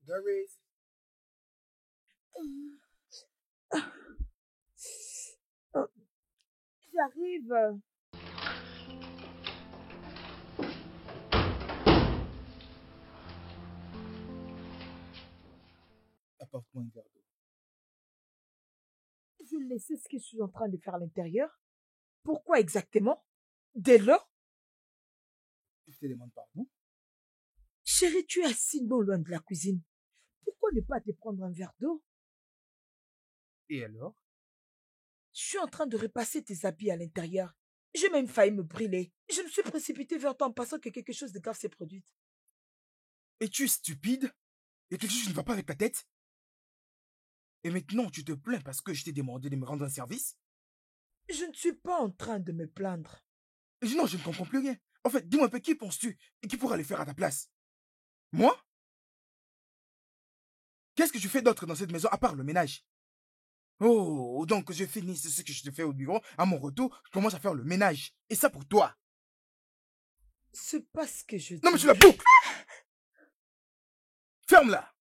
Doris. J'arrive. Apporte-moi un verre d'eau. Je laissais ce que je suis en train de faire à l'intérieur. Pourquoi exactement? Dès lors? Je te demande pardon. Chérie, tu es assis non loin de la cuisine. Pourquoi ne pas te prendre un verre d'eau? Et alors? Je suis en train de repasser tes habits à l'intérieur. J'ai même failli me brûler. Je me suis précipitée vers toi en pensant que quelque chose de grave s'est produit. Es-tu stupide? Il y a quelque chose qui ne va pas avec ta tête? Et maintenant, tu te plains parce que je t'ai demandé de me rendre un service? Je ne suis pas en train de me plaindre. Non, je ne comprends plus rien. En fait, dis-moi un peu, qui penses-tu et qui pourra le faire à ta place? Moi? Qu'est-ce que tu fais d'autre dans cette maison à part le ménage? Oh, donc je finis ce que je te fais au bureau. À mon retour, je commence à faire le ménage. Et ça pour toi. C'est pas ce que je dis. Non, mais tu la boucles! Ferme-la!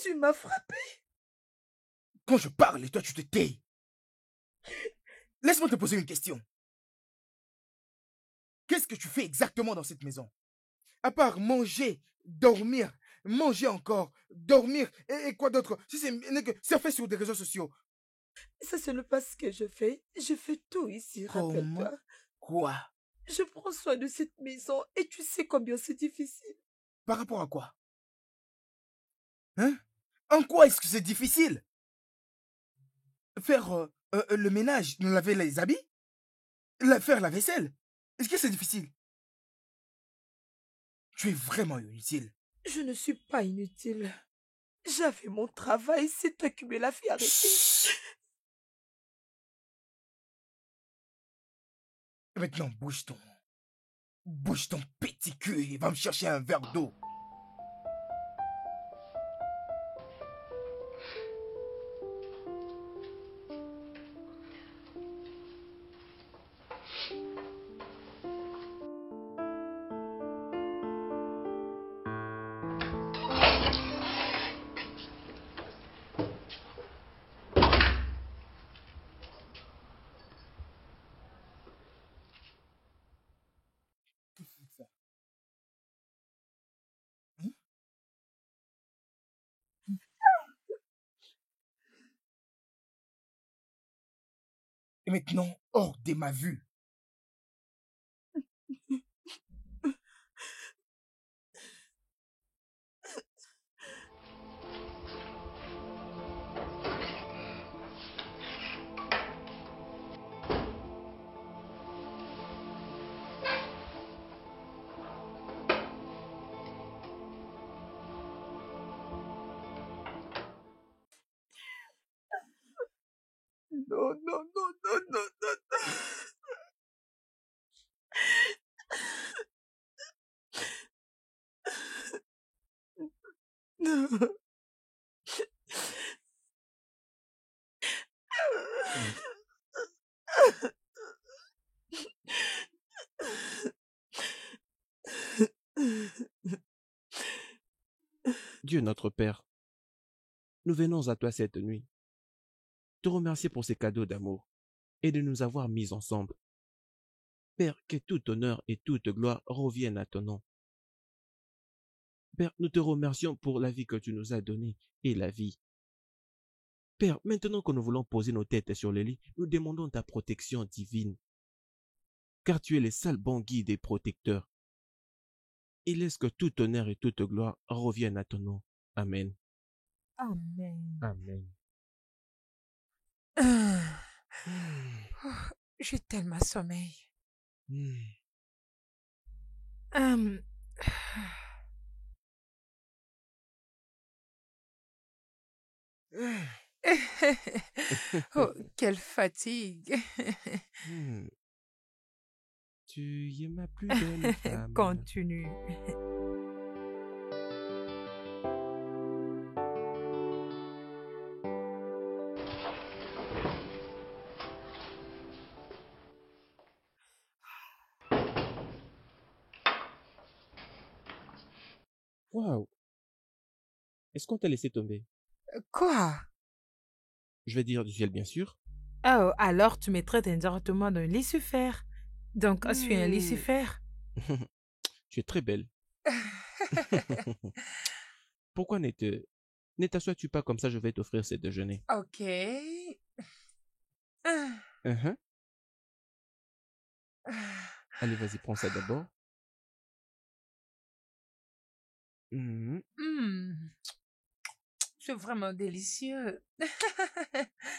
Tu m'as frappé. Quand je parle et toi tu te tais. Laisse-moi te poser une question. Qu'est-ce que tu fais exactement dans cette maison? À part manger, dormir, manger encore, dormir, et quoi d'autre? Si c'est fait sur des réseaux sociaux. Ça, ce n'est pas ce que je fais. Je fais tout ici, Comment? rappelle-toi. Quoi? Je prends soin de cette maison et tu sais combien c'est difficile. Par rapport à quoi? Hein? En quoi est-ce que c'est difficile? Faire le ménage, laver les habits? Faire la vaisselle? Est-ce que c'est difficile? Tu es vraiment inutile. Je ne suis pas inutile. J'avais mon travail, c'est toi qui me l'as fait arrêter. Chut. Maintenant, bouge ton petit cul et va me chercher un verre d'eau. Qu'est-ce que c'est que ça? Hein? Et maintenant, hors de ma vue. Non, non, non, non, non, non, non. Non. Dieu notre Père, nous venons à toi cette nuit, te remercier pour ces cadeaux d'amour et de nous avoir mis ensemble. Père, que tout honneur et toute gloire reviennent à ton nom. Père, nous te remercions pour la vie que tu nous as donnée et la vie. Père, maintenant que nous voulons poser nos têtes sur le lit, nous demandons ta protection divine, car tu es le seul bon guide et protecteur. Et laisse que tout honneur et toute gloire reviennent à ton nom. Amen. Amen. Amen. Oh, j'ai tellement sommeil. Hmm. Hum. Oh, quelle fatigue. Hmm. Tu es ma plus belle femme. Continue. Waouh. Est-ce qu'on t'a laissé tomber? Quoi? Je vais dire du ciel, bien sûr. Oh, alors tu me traites indirectement d'un Lucifer. Donc, je suis un Hmm. Lucifer. Tu es très belle. Pourquoi ne t'assois-tu pas comme ça, je vais t'offrir ce déjeuner. Ok. Ah, Mhm. ah. Allez, vas-y, prends ça d'abord. Mhm. Hmm, c'est vraiment délicieux.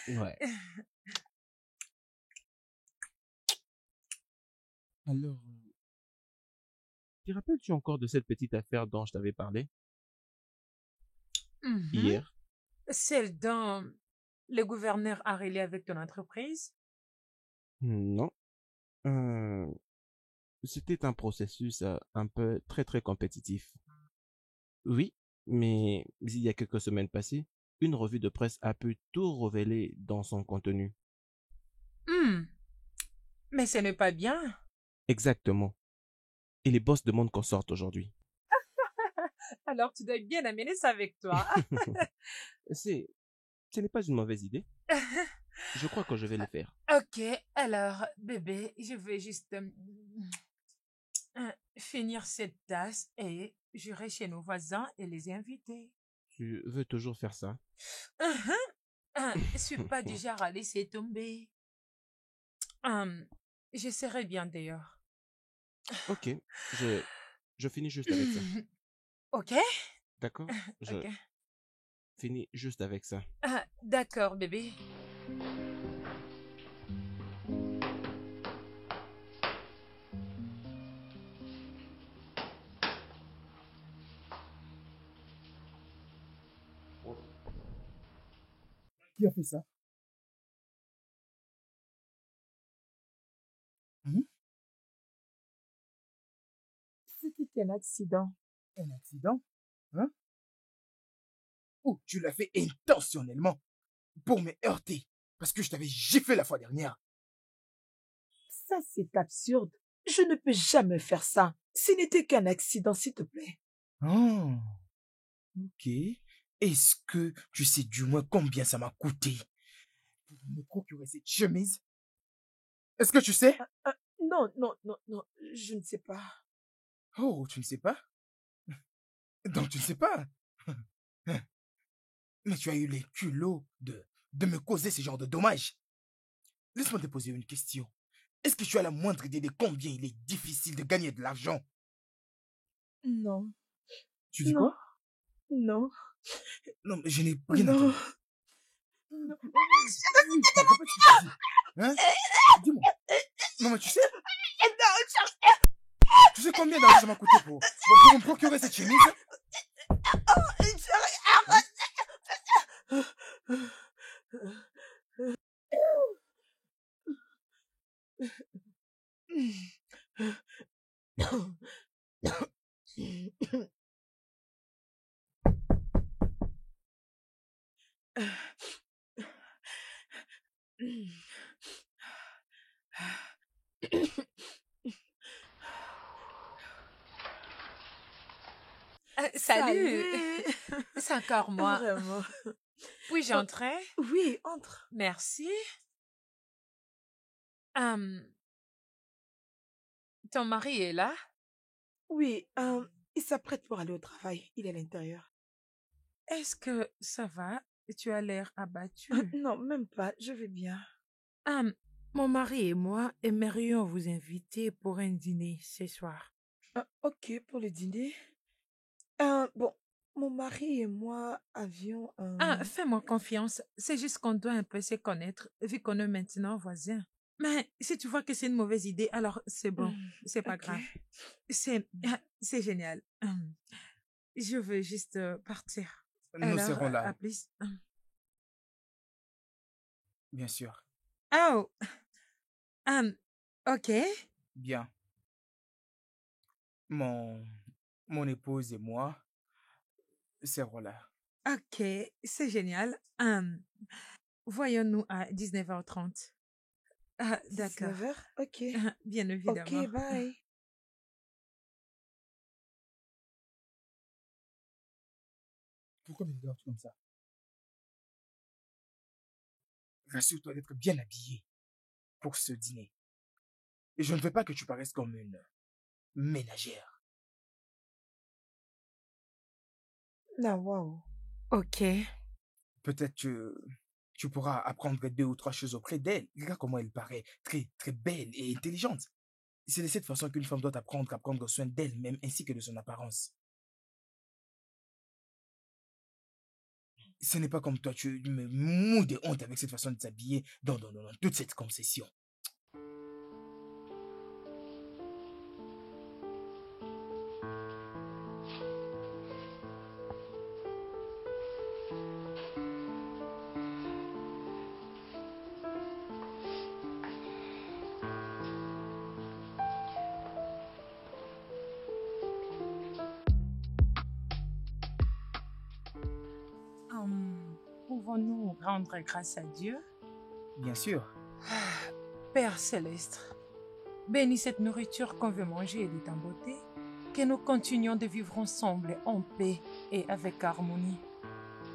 Ouais. Alors, te rappelles-tu encore de cette petite affaire dont je t'avais parlé Mhm. hier? Celle dont le gouverneur a relié avec ton entreprise? Non. Euh, C'était un processus un peu très très compétitif. Oui, mais il y a quelques semaines passées, une revue de presse a pu tout révéler dans son contenu. Hmm, mais ce n'est pas bien. Exactement. Et les boss demandent qu'on sorte aujourd'hui. Alors tu dois bien amener ça avec toi. C'est, ce n'est pas une mauvaise idée. Je crois que je vais le faire. Ok, alors bébé, je vais juste finir cette tasse et j'irai chez nos voisins et les inviter. Tu veux toujours faire ça? Je suis pas du genre à laisser tomber. Je serai bien d'ailleurs. Ok, je, je finis juste avec ça. Ok, D'accord? Je ok. finis juste avec ça. D'accord, bébé. Qui a fait ça? Hmm? C'était un accident. Un accident? Hein? Ou tu l'as fait intentionnellement pour me heurter parce que je t'avais giflé la fois dernière. Ça, c'est absurde. Je ne peux jamais faire ça. Ce n'était qu'un accident, s'il te plaît. Oh, ok. Est-ce que tu sais du moins combien ça m'a coûté pour me procurer cette chemise? Est-ce que tu sais? Non, non, non, non, je ne sais pas. Oh, tu ne sais pas? Donc tu ne sais pas? Mais tu as eu les culots de me causer ce genre de dommages. Laisse-moi te poser une question. Est-ce que tu as la moindre idée de combien il est difficile de gagner de l'argent? Non, Tu dis non, quoi? non, Non, mais je n'ai rien non. entendu. Non, oui, répète ce que tu dis. Hein? Dis-moi. Non, mais tu sais combien d'argent ça m'a coûté pour me procurer cette chemise? Salut. C'est encore moi. Vraiment. Puis-je entrer? Oui, entre. Merci. Ton mari est là? Oui, il s'apprête pour aller au travail. Il est à l'intérieur. Est-ce que ça va? Tu as l'air abattu. Non, même pas. Je vais bien. Mon mari et moi aimerions vous inviter pour un dîner ce soir. Ok, pour le dîner. Bon, mon mari et moi avions Fais-moi confiance. C'est juste qu'on doit un peu se connaître, vu qu'on est maintenant voisins. Mais si tu vois que c'est une mauvaise idée, alors c'est bon. C'est pas ok. grave. C'est génial. Je veux juste partir. Nous Alors, serons là, à plus. bien sûr. Oh, ok. Bien. Mon épouse et moi serons là. Ok, c'est génial. Voyons-nous à 19h30. D'accord. 19h? Ok. Bien évidemment. Ok, bye. Pourquoi me regardes comme ça? Rassure-toi d'être bien habillé pour ce dîner. Et je ne veux pas que tu paraisses comme une ménagère. Ah, waouh. Ok. Peut-être que tu pourras apprendre 2 ou 3 choses auprès d'elle. Regarde comment elle paraît très, très belle et intelligente. C'est de cette façon qu'une femme doit apprendre à prendre soin d'elle-même ainsi que de son apparence. Ce n'est pas comme toi, tu me mous de honte avec cette façon de t'habiller dans toute cette concession. Pouvons-nous rendre grâce à Dieu? Bien sûr. Père céleste, bénis cette nourriture qu'on veut manger et de ta beauté, que nous continuions de vivre ensemble en paix et avec harmonie.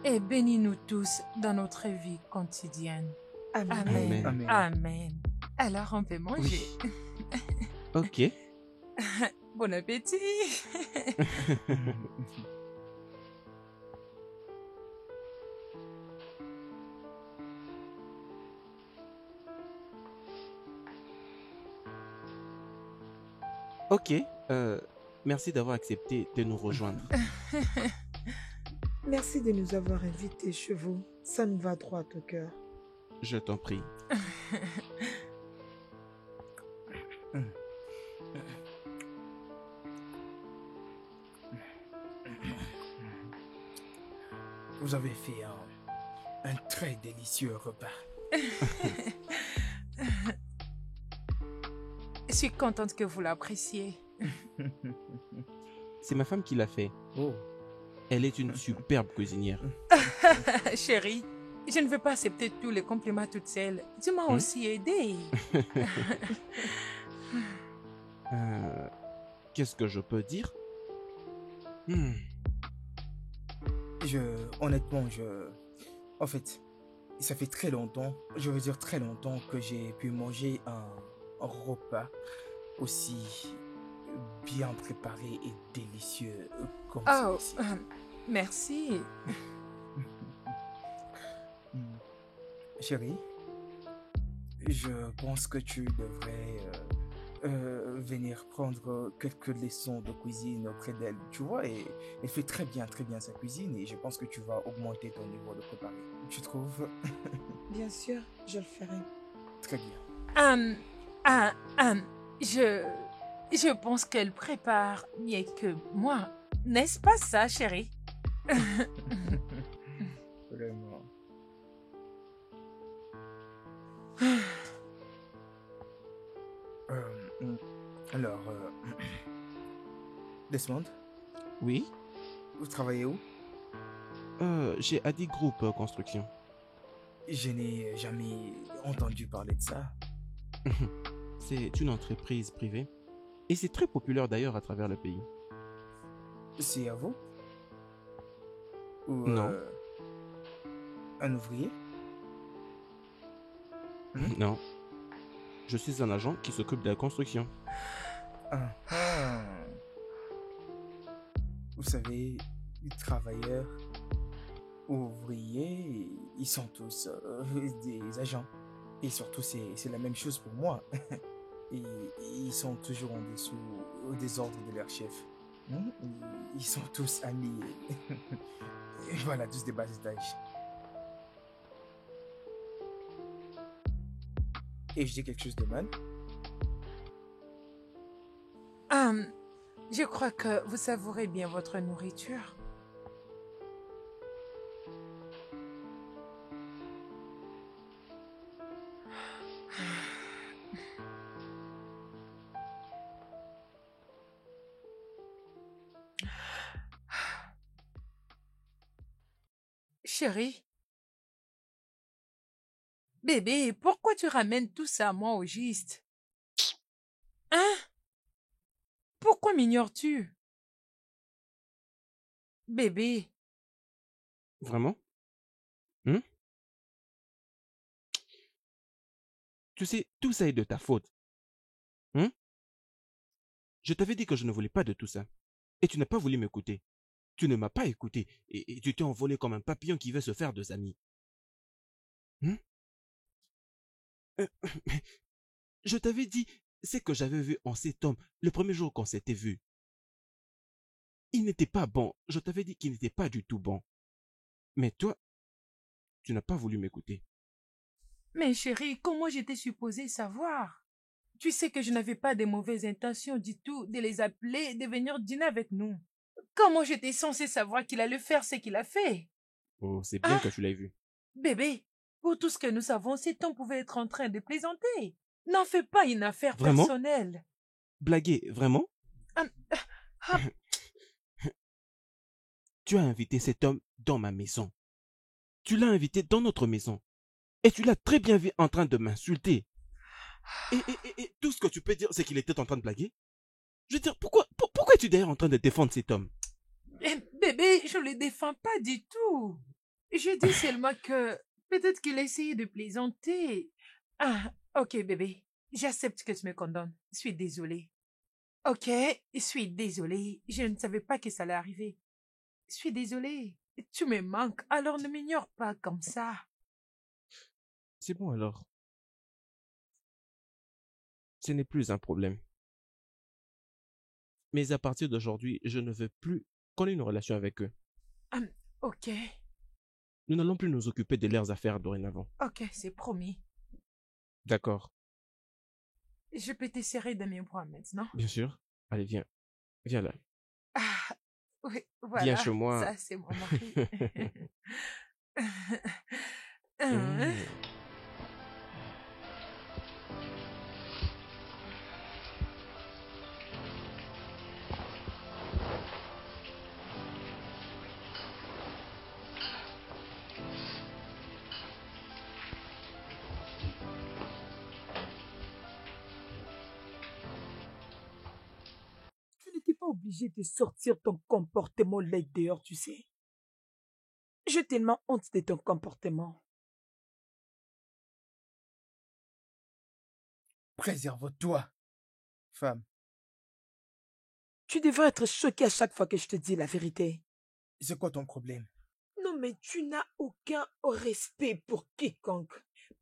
Et bénis-nous tous dans notre vie quotidienne. Amen. Amen. Amen. Amen. Alors on peut manger. Ok. Bon appétit. Ok. Merci d'avoir accepté de nous rejoindre. Merci de nous avoir invités chez vous. Ça nous va droit au cœur. Je t'en prie. Vous avez fait un très délicieux repas. Je suis contente que vous l'appréciez. C'est ma femme qui l'a fait. Oh. Elle est une superbe cuisinière. Chérie, je ne veux pas accepter tous les compliments toute seule. Tu m'as aussi aidé. Qu'est-ce que je peux dire? Honnêtement, en fait, ça fait très longtemps, je veux dire très longtemps que j'ai pu manger un repas aussi bien préparé et délicieux comme Oh, celui-ci. merci. Chérie, je pense que tu devrais venir prendre quelques leçons de cuisine auprès d'elle. Tu vois, et elle fait très bien sa cuisine et je pense que tu vas augmenter ton niveau de préparer. Tu trouves? Bien sûr, je le ferai. Très bien. Je pense qu'elle prépare mieux que moi. N'est-ce pas ça, chérie? Vraiment. Alors, Desmond, Oui? vous travaillez où? Chez Adi Group Construction. Je n'ai jamais entendu parler de ça. C'est une entreprise privée. Et c'est très populaire d'ailleurs à travers le pays. C'est à vous? Ou Non. un ouvrier? Non. Je suis un agent qui s'occupe de la construction. Ah. Vous savez, les travailleurs, ouvriers, ils sont tous des agents. Et surtout, c'est la même chose pour moi. Et ils sont toujours en dessous des ordres de leur chef. Ils sont tous amis. Et voilà, tous des bas étages. Et je dis quelque chose de mal? Je crois que vous savourez bien votre nourriture. Chérie, bébé, pourquoi tu ramènes tout ça à moi au juste? Hein? Pourquoi m'ignores-tu? Bébé, Vraiment? Hein? Tu sais, tout ça est de ta faute. Hein? Je t'avais dit que je ne voulais pas de tout ça. Et tu n'as pas voulu m'écouter. Tu ne m'as pas écouté. Et tu t'es envolé comme un papillon qui veut se faire deux amis. Hein? Euh, Je t'avais dit, c'est que j'avais vu en cet homme le premier jour qu'on s'était vu. Il n'était pas bon. Je t'avais dit qu'il n'était pas du tout bon. Mais toi, tu n'as pas voulu m'écouter. Mais chérie, comment j'étais supposée savoir? Tu sais que je n'avais pas de mauvaises intentions du tout de les appeler, de venir dîner avec nous. Comment j'étais censée savoir qu'il allait faire ce qu'il a fait? Oh, c'est bien Ah, que tu l'aies vu. bébé, pour tout ce que nous savons, cet homme pouvait être en train de plaisanter. N'en fais pas une affaire Vraiment? personnelle. Blaguer, vraiment? Ah, ah, Tu as invité cet homme dans ma maison. Tu l'as invité dans notre maison. Et tu l'as très bien vu en train de m'insulter. Et tout ce que tu peux dire, c'est qu'il était en train de blaguer. Je veux dire, pourquoi es-tu d'ailleurs en train de défendre cet homme? bébé, je ne le défends pas du tout. Je dis seulement que peut-être qu'il a essayé de plaisanter. Ah, ok, bébé. J'accepte que tu me condamnes. Je suis désolée. Ok, je suis désolée. Je ne savais pas que ça allait arriver. Je suis désolée. Tu me manques, alors ne m'ignore pas comme ça. C'est bon alors. Ce n'est plus un problème. Mais à partir d'aujourd'hui, je ne veux plus qu'on ait une relation avec eux. Hum, ok, Nous n'allons plus nous occuper de leurs affaires dorénavant. ok, c'est promis. D'accord. Je peux te serrer dans mes bras maintenant. Bien sûr. Allez, viens. Viens là. Ah, oui, Viens voilà, chez moi. ça c'est mon mari. Hein? Hmm. Tu n'étais pas obligé de sortir ton comportement laid dehors, tu sais. J'ai tellement honte de ton comportement. Préserve-toi, femme. Tu devrais être choqué à chaque fois que je te dis la vérité. C'est quoi ton problème? Non, mais tu n'as aucun respect pour quiconque.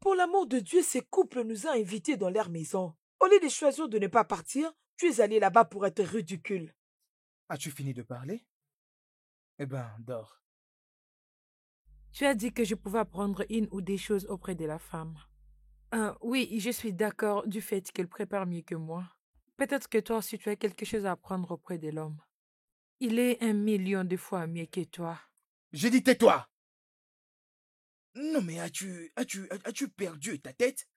Pour l'amour de Dieu, ces couples nous ont invités dans leur maison. Au lieu de choisir de ne pas partir, tu es allé là-bas pour être ridicule. As-tu fini de parler? Eh ben, dors. Tu as dit que je pouvais apprendre une ou des choses auprès de la femme. Oui, je suis d'accord du fait qu'elle prépare mieux que moi. Peut-être que toi aussi tu as quelque chose à apprendre auprès de l'homme. Il est 1 million de fois mieux que toi. J'ai dit tais-toi! Non mais as-tu perdu ta tête?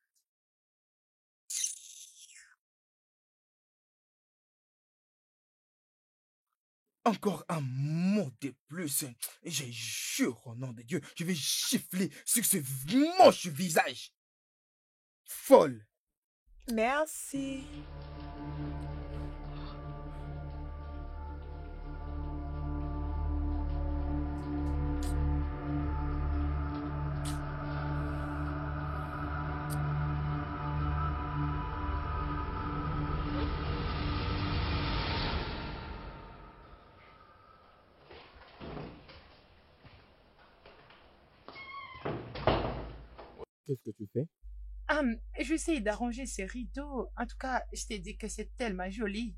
Encore un mot de plus. Je jure au nom de Dieu, je vais gifler sur ce moche visage. Folle. Merci. Qu'est-ce que tu fais? J'essaie d'arranger ces rideaux. En tout cas, je t'ai dit que c'est tellement joli.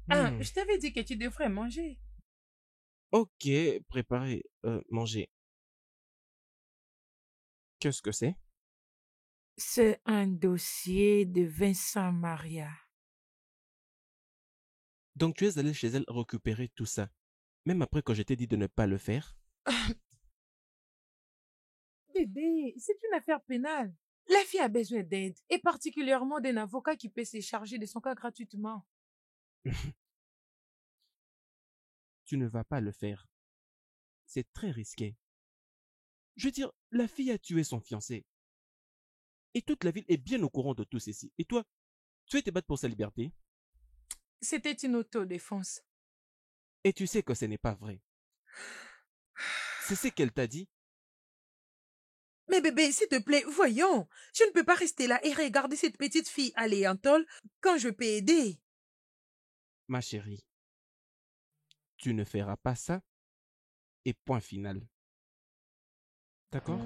Hmm. Je t'avais dit que tu devrais manger. Ok, préparez, mangez. Qu'est-ce que c'est? C'est un dossier de Vincent Maria. Donc tu es allé chez elle récupérer tout ça, même après que je t'ai dit de ne pas le faire? Bébé, c'est une affaire pénale. La fille a besoin d'aide, et particulièrement d'un avocat qui peut se charger de son cas gratuitement. Tu ne vas pas le faire. C'est très risqué. Je veux dire, la fille a tué son fiancé. Et toute la ville est bien au courant de tout ceci. Et toi, tu veux te battre pour sa liberté? C'était une autodéfense. Et tu sais que ce n'est pas vrai. C'est ce qu'elle t'a dit Mais bébé, s'il te plaît, voyons. Je ne peux pas rester là et regarder cette petite fille aller en tôle quand je peux aider. Ma chérie, tu ne feras pas ça et point final. D'accord?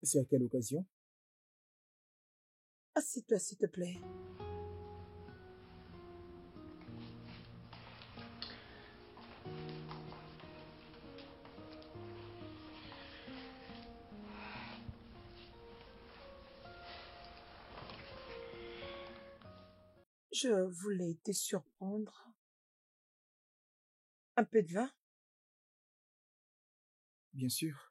C'est à quelle occasion? Assieds-toi, s'il te plaît. Je voulais te surprendre. Un peu de vin? Bien sûr.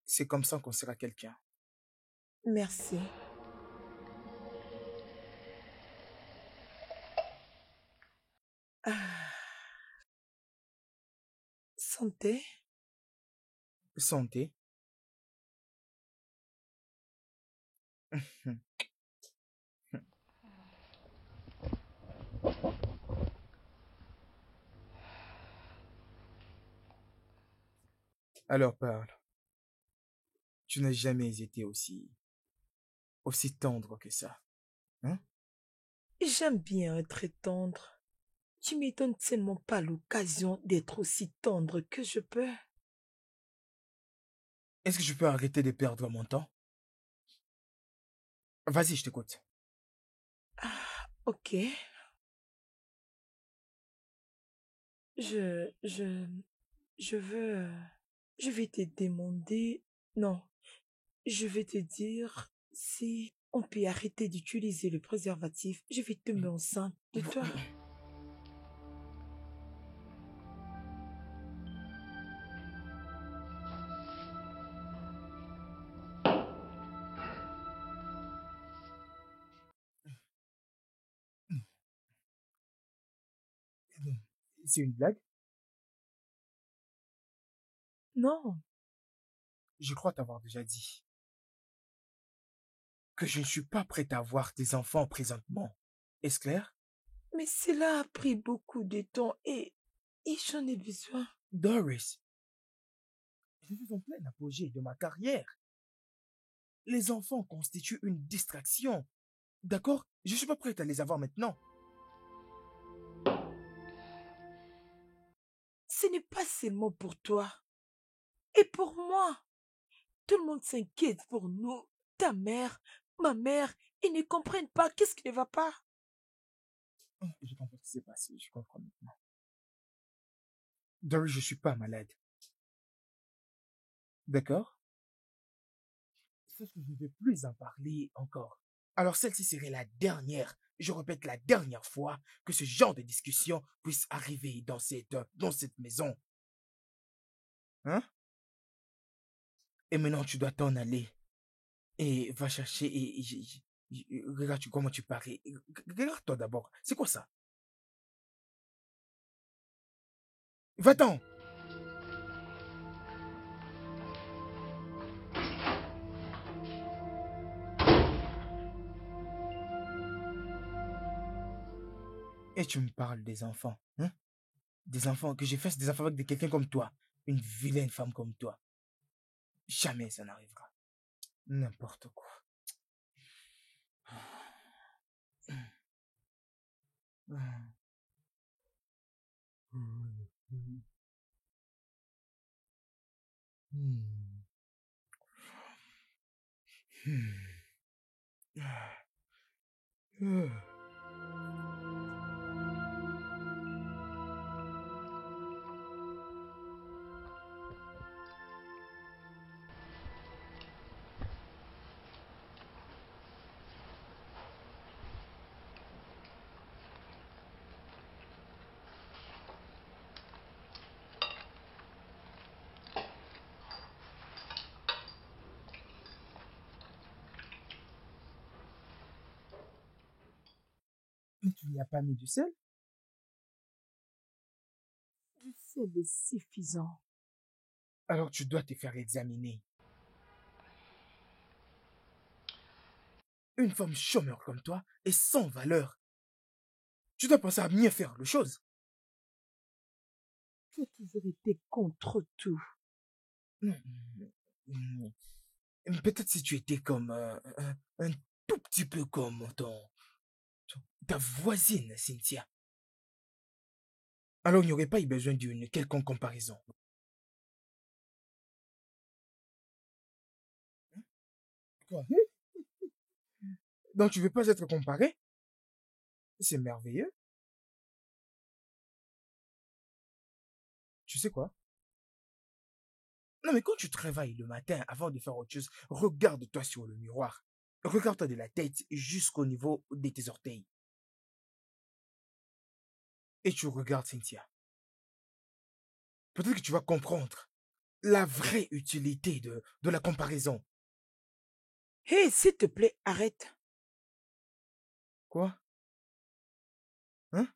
C'est comme ça qu'on sera quelqu'un. Merci. Ah. Santé. Santé. Alors parle. Tu n'as jamais été aussi tendre que ça. Hein? J'aime bien être tendre. Tu me donnes tellement pas l'occasion d'être aussi tendre que je peux. Est-ce que je peux arrêter de perdre mon temps? Vas-y, je t'écoute. Ah, ok. Je, je, je veux, je vais te demander, non, je vais te dire si on peut arrêter d'utiliser le préservatif. Je vais tomber enceinte de toi. C'est une blague? Non, Je crois t'avoir déjà dit que je ne suis pas prêt à avoir des enfants présentement. Est-ce clair? mais cela a pris beaucoup de temps et j'en ai besoin. Doris, je suis en plein apogée de ma carrière. Les enfants constituent une distraction. D'accord? Je suis pas prêt à les avoir maintenant. Ce n'est pas seulement pour toi. Et pour moi, tout le monde s'inquiète pour nous. Ta mère, ma mère, ils ne comprennent pas qu'est-ce qui ne va pas. Je comprends ce qui s'est passé, je comprends maintenant. Dory, je suis pas malade. D'accord? Sauf que je ne vais plus en parler encore. Alors celle-ci serait la dernière, je répète la dernière fois, que ce genre de discussion puisse arriver dans cette maison. Hein? Et maintenant, tu dois t'en aller. Et va chercher regarde comment tu parais. Regarde-toi d'abord. C'est quoi ça? Va-t'en! Et tu me parles des enfants, hein? Des enfants, que j'ai fait des enfants avec quelqu'un comme toi. Une vilaine femme comme toi. Jamais ça n'arrivera. N'importe quoi. Tu n'y as pas mis du sel? Du sel est suffisant. Alors tu dois te faire examiner. Une femme chômeur comme toi est sans valeur. Tu dois penser à mieux faire les choses. Tu as toujours été contre tout. Peut-être si tu étais comme un tout petit peu comme ta voisine, Cynthia. Alors il n'y aurait pas eu besoin d'une quelconque comparaison. Quoi? Donc tu veux pas être comparé? C'est merveilleux. Tu sais quoi? Non mais quand tu travailles le matin avant de faire autre chose, regarde-toi sur le miroir. Regarde-toi de la tête jusqu'au niveau de tes orteils. Et tu regardes Cynthia. Peut-être que tu vas comprendre la vraie utilité de la comparaison. Hé, s'il te plaît, arrête. Quoi? Hein?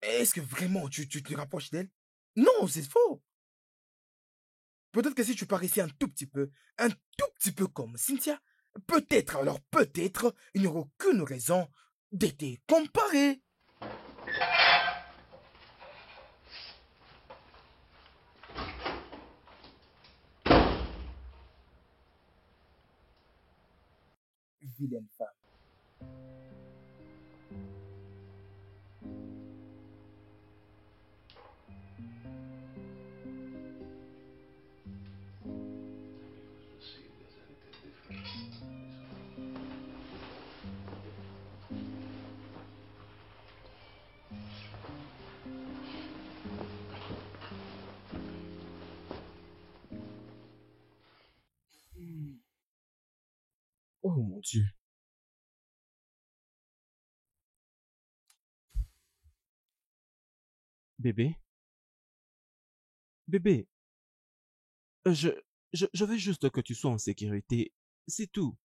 Est-ce que vraiment tu te rapproches d'elle? Non, c'est faux. Peut-être que si tu paraissais un tout petit peu comme Cynthia, alors peut-être, il n'y aurait aucune raison d'être comparé. Vilaine femme. Oh mon Dieu. Bébé? Bébé, je, je veux juste que tu sois en sécurité. C'est tout.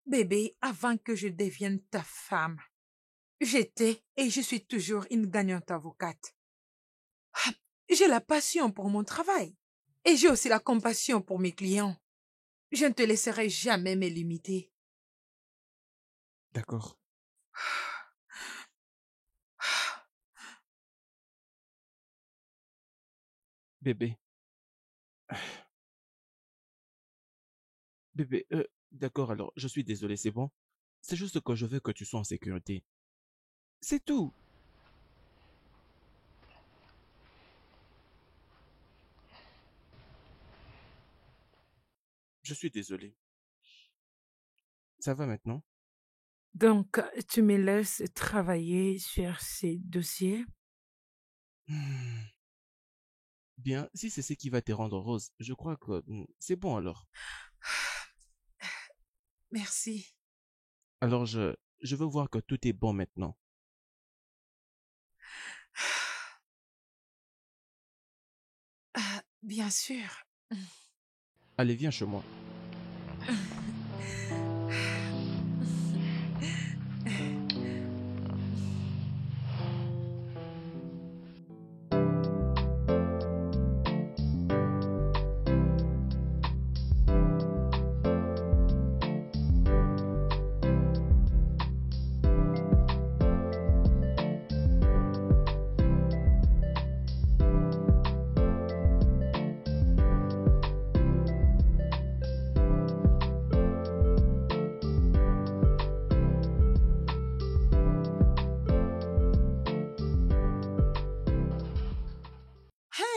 Bébé, avant que je devienne ta femme, j'étais et je suis toujours une gagnante avocate. J'ai la passion pour mon travail et j'ai aussi la compassion pour mes clients. Je ne te laisserai jamais me limiter. D'accord. Bébé. Bébé, d'accord, alors, je suis désolé, c'est bon? C'est juste que je veux que tu sois en sécurité. C'est tout. Je suis désolé. Ça va maintenant? Donc, tu me laisses travailler sur ces dossiers? Hmm. Bien, si c'est ce qui va te rendre heureuse, je crois que c'est bon alors. Merci. Alors je veux voir que tout est bon maintenant. Ah, bien sûr. Allez, viens chez moi.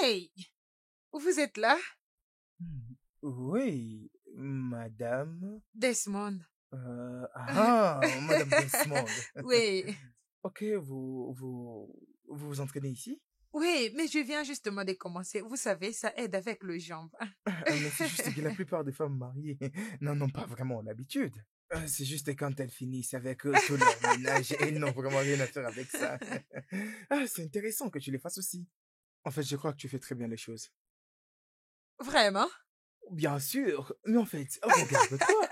Hey, vous êtes là? Oui, madame. Desmond. Madame Desmond. Oui, Ok, vous vous entraînez ici? oui, mais je viens justement de commencer. Vous savez, ça aide avec le jambe. Mais c'est juste que la plupart des femmes mariées n'en ont pas vraiment l'habitude. C'est juste quand elles finissent avec tout leur ménage, elles n'ont vraiment rien à faire avec ça. C'est intéressant que tu les fasses aussi. En fait, je crois que tu fais très bien les choses. Vraiment? Bien sûr, mais en fait, regarde-toi.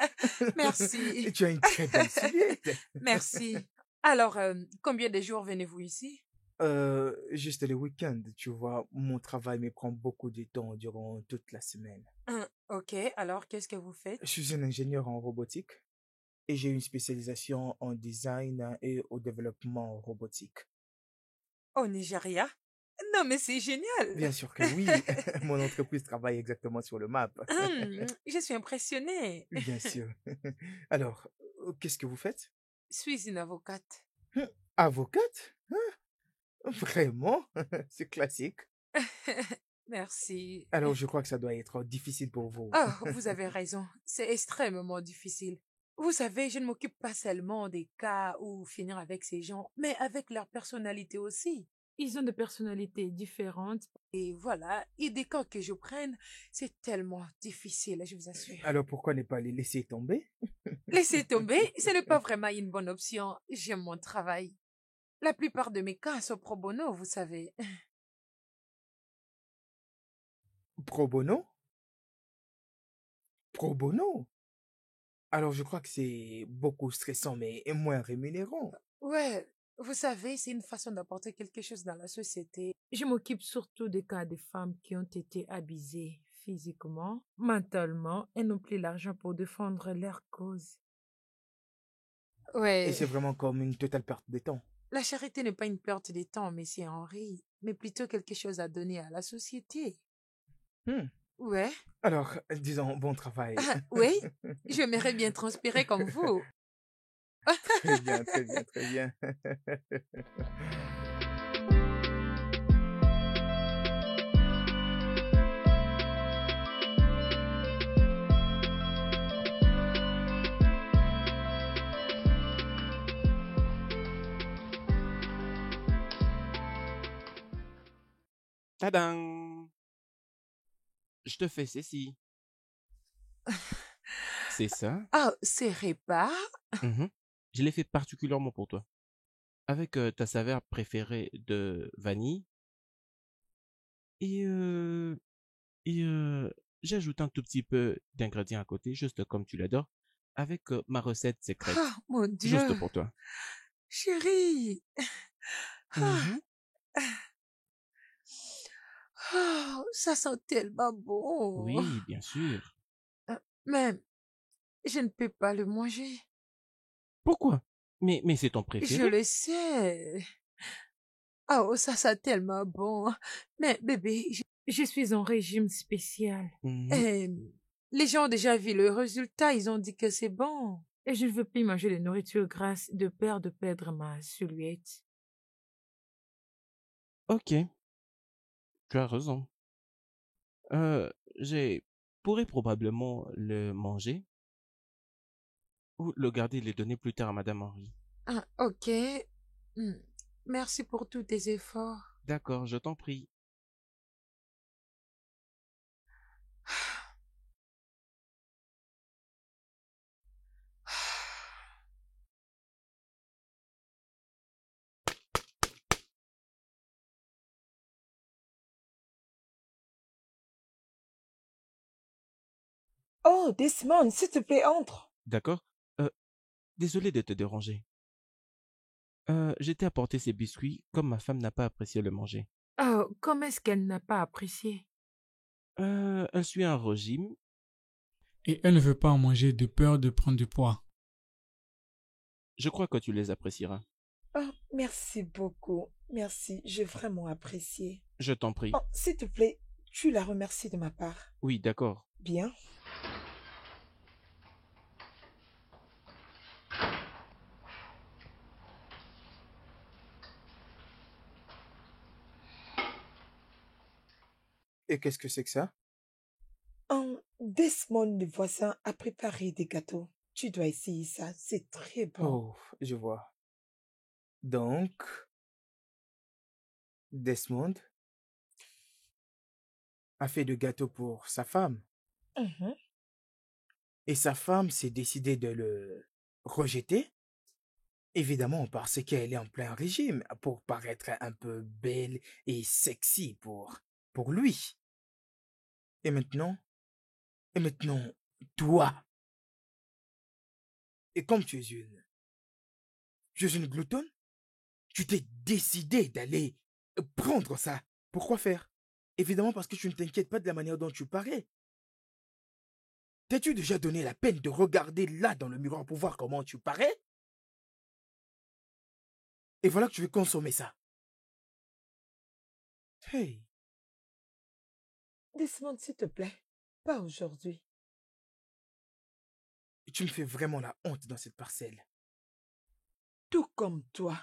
Merci. Tu as une très belle silhouette. Merci. Alors, combien de jours venez-vous ici? Juste les week-ends, tu vois, mon travail me prend beaucoup de temps durant toute la semaine. Ok, alors qu'est-ce que vous faites? Je suis un ingénieur en robotique et j'ai une spécialisation en design et au développement robotique. Au Nigeria? Non, mais c'est génial. Bien sûr que oui, mon entreprise travaille exactement sur le map. Je suis impressionnée. Bien sûr. Alors, qu'est-ce que vous faites? Je suis une avocate. Avocate? Vraiment? C'est classique. Merci. Alors, je crois que ça doit être difficile pour vous. Oh, vous avez raison. C'est extrêmement difficile. Vous savez, je ne m'occupe pas seulement des cas où finir avec ces gens, mais avec leur personnalité aussi. Ils ont des personnalités différentes. Et voilà, et des cas que je prenne, c'est tellement difficile, je vous assure. Alors, pourquoi ne pas les laisser tomber? Laissez tomber, ce n'est pas vraiment une bonne option. J'aime mon travail. La plupart de mes cas sont pro bono, vous savez. Pro bono? Pro bono? Alors, je crois que c'est beaucoup stressant, mais moins rémunérant. Ouais, vous savez, c'est une façon d'apporter quelque chose dans la société. Je m'occupe surtout des cas de femmes qui ont été abusées physiquement, mentalement, et n'ont plus l'argent pour défendre leur cause. Et Ouais, c'est vraiment comme une totale perte de temps. la charité n'est pas une perte de temps, monsieur Henry, mais plutôt quelque chose à donner à la société. Hmm. Ouais, Alors, disons, bon travail. oui, j'aimerais bien transpirer comme vous. Très bien, très bien, très bien. Tadam! Je te fais ceci. C'est ça. Ah, c'est repas? Mhm. Je l'ai fait particulièrement pour toi. Avec ta saveur préférée de vanille. Et, j'ai ajouté un tout petit peu d'ingrédients à côté, juste comme tu l'adores, avec ma recette secrète. Ah, mon Juste Dieu, pour toi. chérie. Ah, Mhm. ah, ça sent tellement bon. Oui, bien sûr. Mais je ne peux pas le manger. Pourquoi? Mais c'est ton Je préféré? le sais. Oh, ça sent tellement bon. Mais bébé, je suis en régime spécial. Mhm. Et les gens ont déjà vu le résultat, ils ont dit que c'est bon. Et je ne veux plus manger de nourriture grasse de peur de perdre ma silhouette. Ok, tu as raison. Euh, j'ai pourrais probablement le manger, ou le garder et les donner plus tard à Madame Henry. Ah, ok. Hmm. Merci pour tous tes efforts. D'accord, je t'en prie. Oh, Desmond, s'il te plaît, entre. D'accord? Désolé de te déranger. Je t'ai apporté ces biscuits comme ma femme n'a pas apprécié le manger. Oh, comment est-ce qu'elle n'a pas apprécié? Elle suit un régime. Et elle ne veut pas en manger de peur de prendre du poids. Je crois que tu les apprécieras. Oh, merci beaucoup. Merci, j'ai vraiment apprécié. Je t'en prie. Oh, s'il te plaît, tu la remercies de ma part. Oui, d'accord. Bien. Et qu'est-ce que c'est que ça? Desmond, le voisin, a préparé des gâteaux. Tu dois essayer ça, c'est très bon. Oh, je vois. Donc, Desmond a fait de gâteaux pour sa femme. Mhm. Et sa femme s'est décidée de le rejeter. Évidemment, parce qu'elle est en plein régime, pour paraître un peu belle et sexy pour lui. Et maintenant, toi, et comme tu es une gloutonne, tu t'es décidé d'aller prendre ça. Pourquoi faire? Évidemment parce que tu ne t'inquiètes pas de la manière dont tu parais. T'es-tu déjà donné la peine de regarder là dans le miroir pour voir comment tu parais? Et voilà que tu veux consommer ça. Hey, Desmond, s'il te plaît, pas aujourd'hui. tu me fais vraiment la honte dans cette parcelle. Tout comme toi.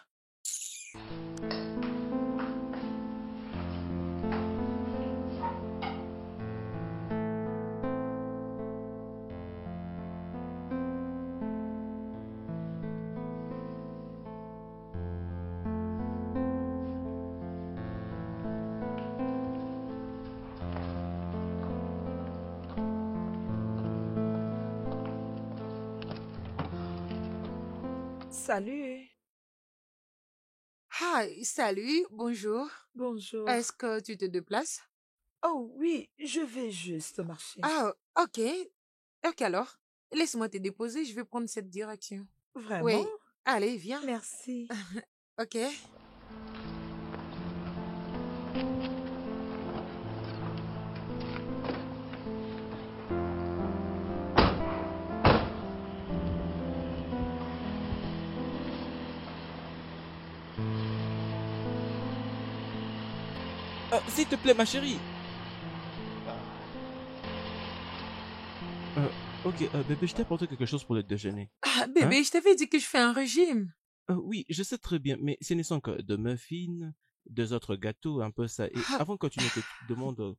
Salut. Hi, salut, bonjour. Bonjour. Est-ce que tu te déplaces? Oh oui, je vais juste marcher. Ah, ok. Ok alors, laisse-moi te déposer, je vais prendre cette direction. Vraiment? Oui, allez, viens. Merci. Ok. S'il te plaît, ma chérie. Ok, bébé, je t'ai apporté quelque chose pour le déjeuner. Ah, bébé, je t'avais dit que je fais un régime. Oui, je sais très bien, mais ce ne sont que deux muffins, deux autres gâteaux, un peu ça. Et Ah. avant que tu ne te demandes,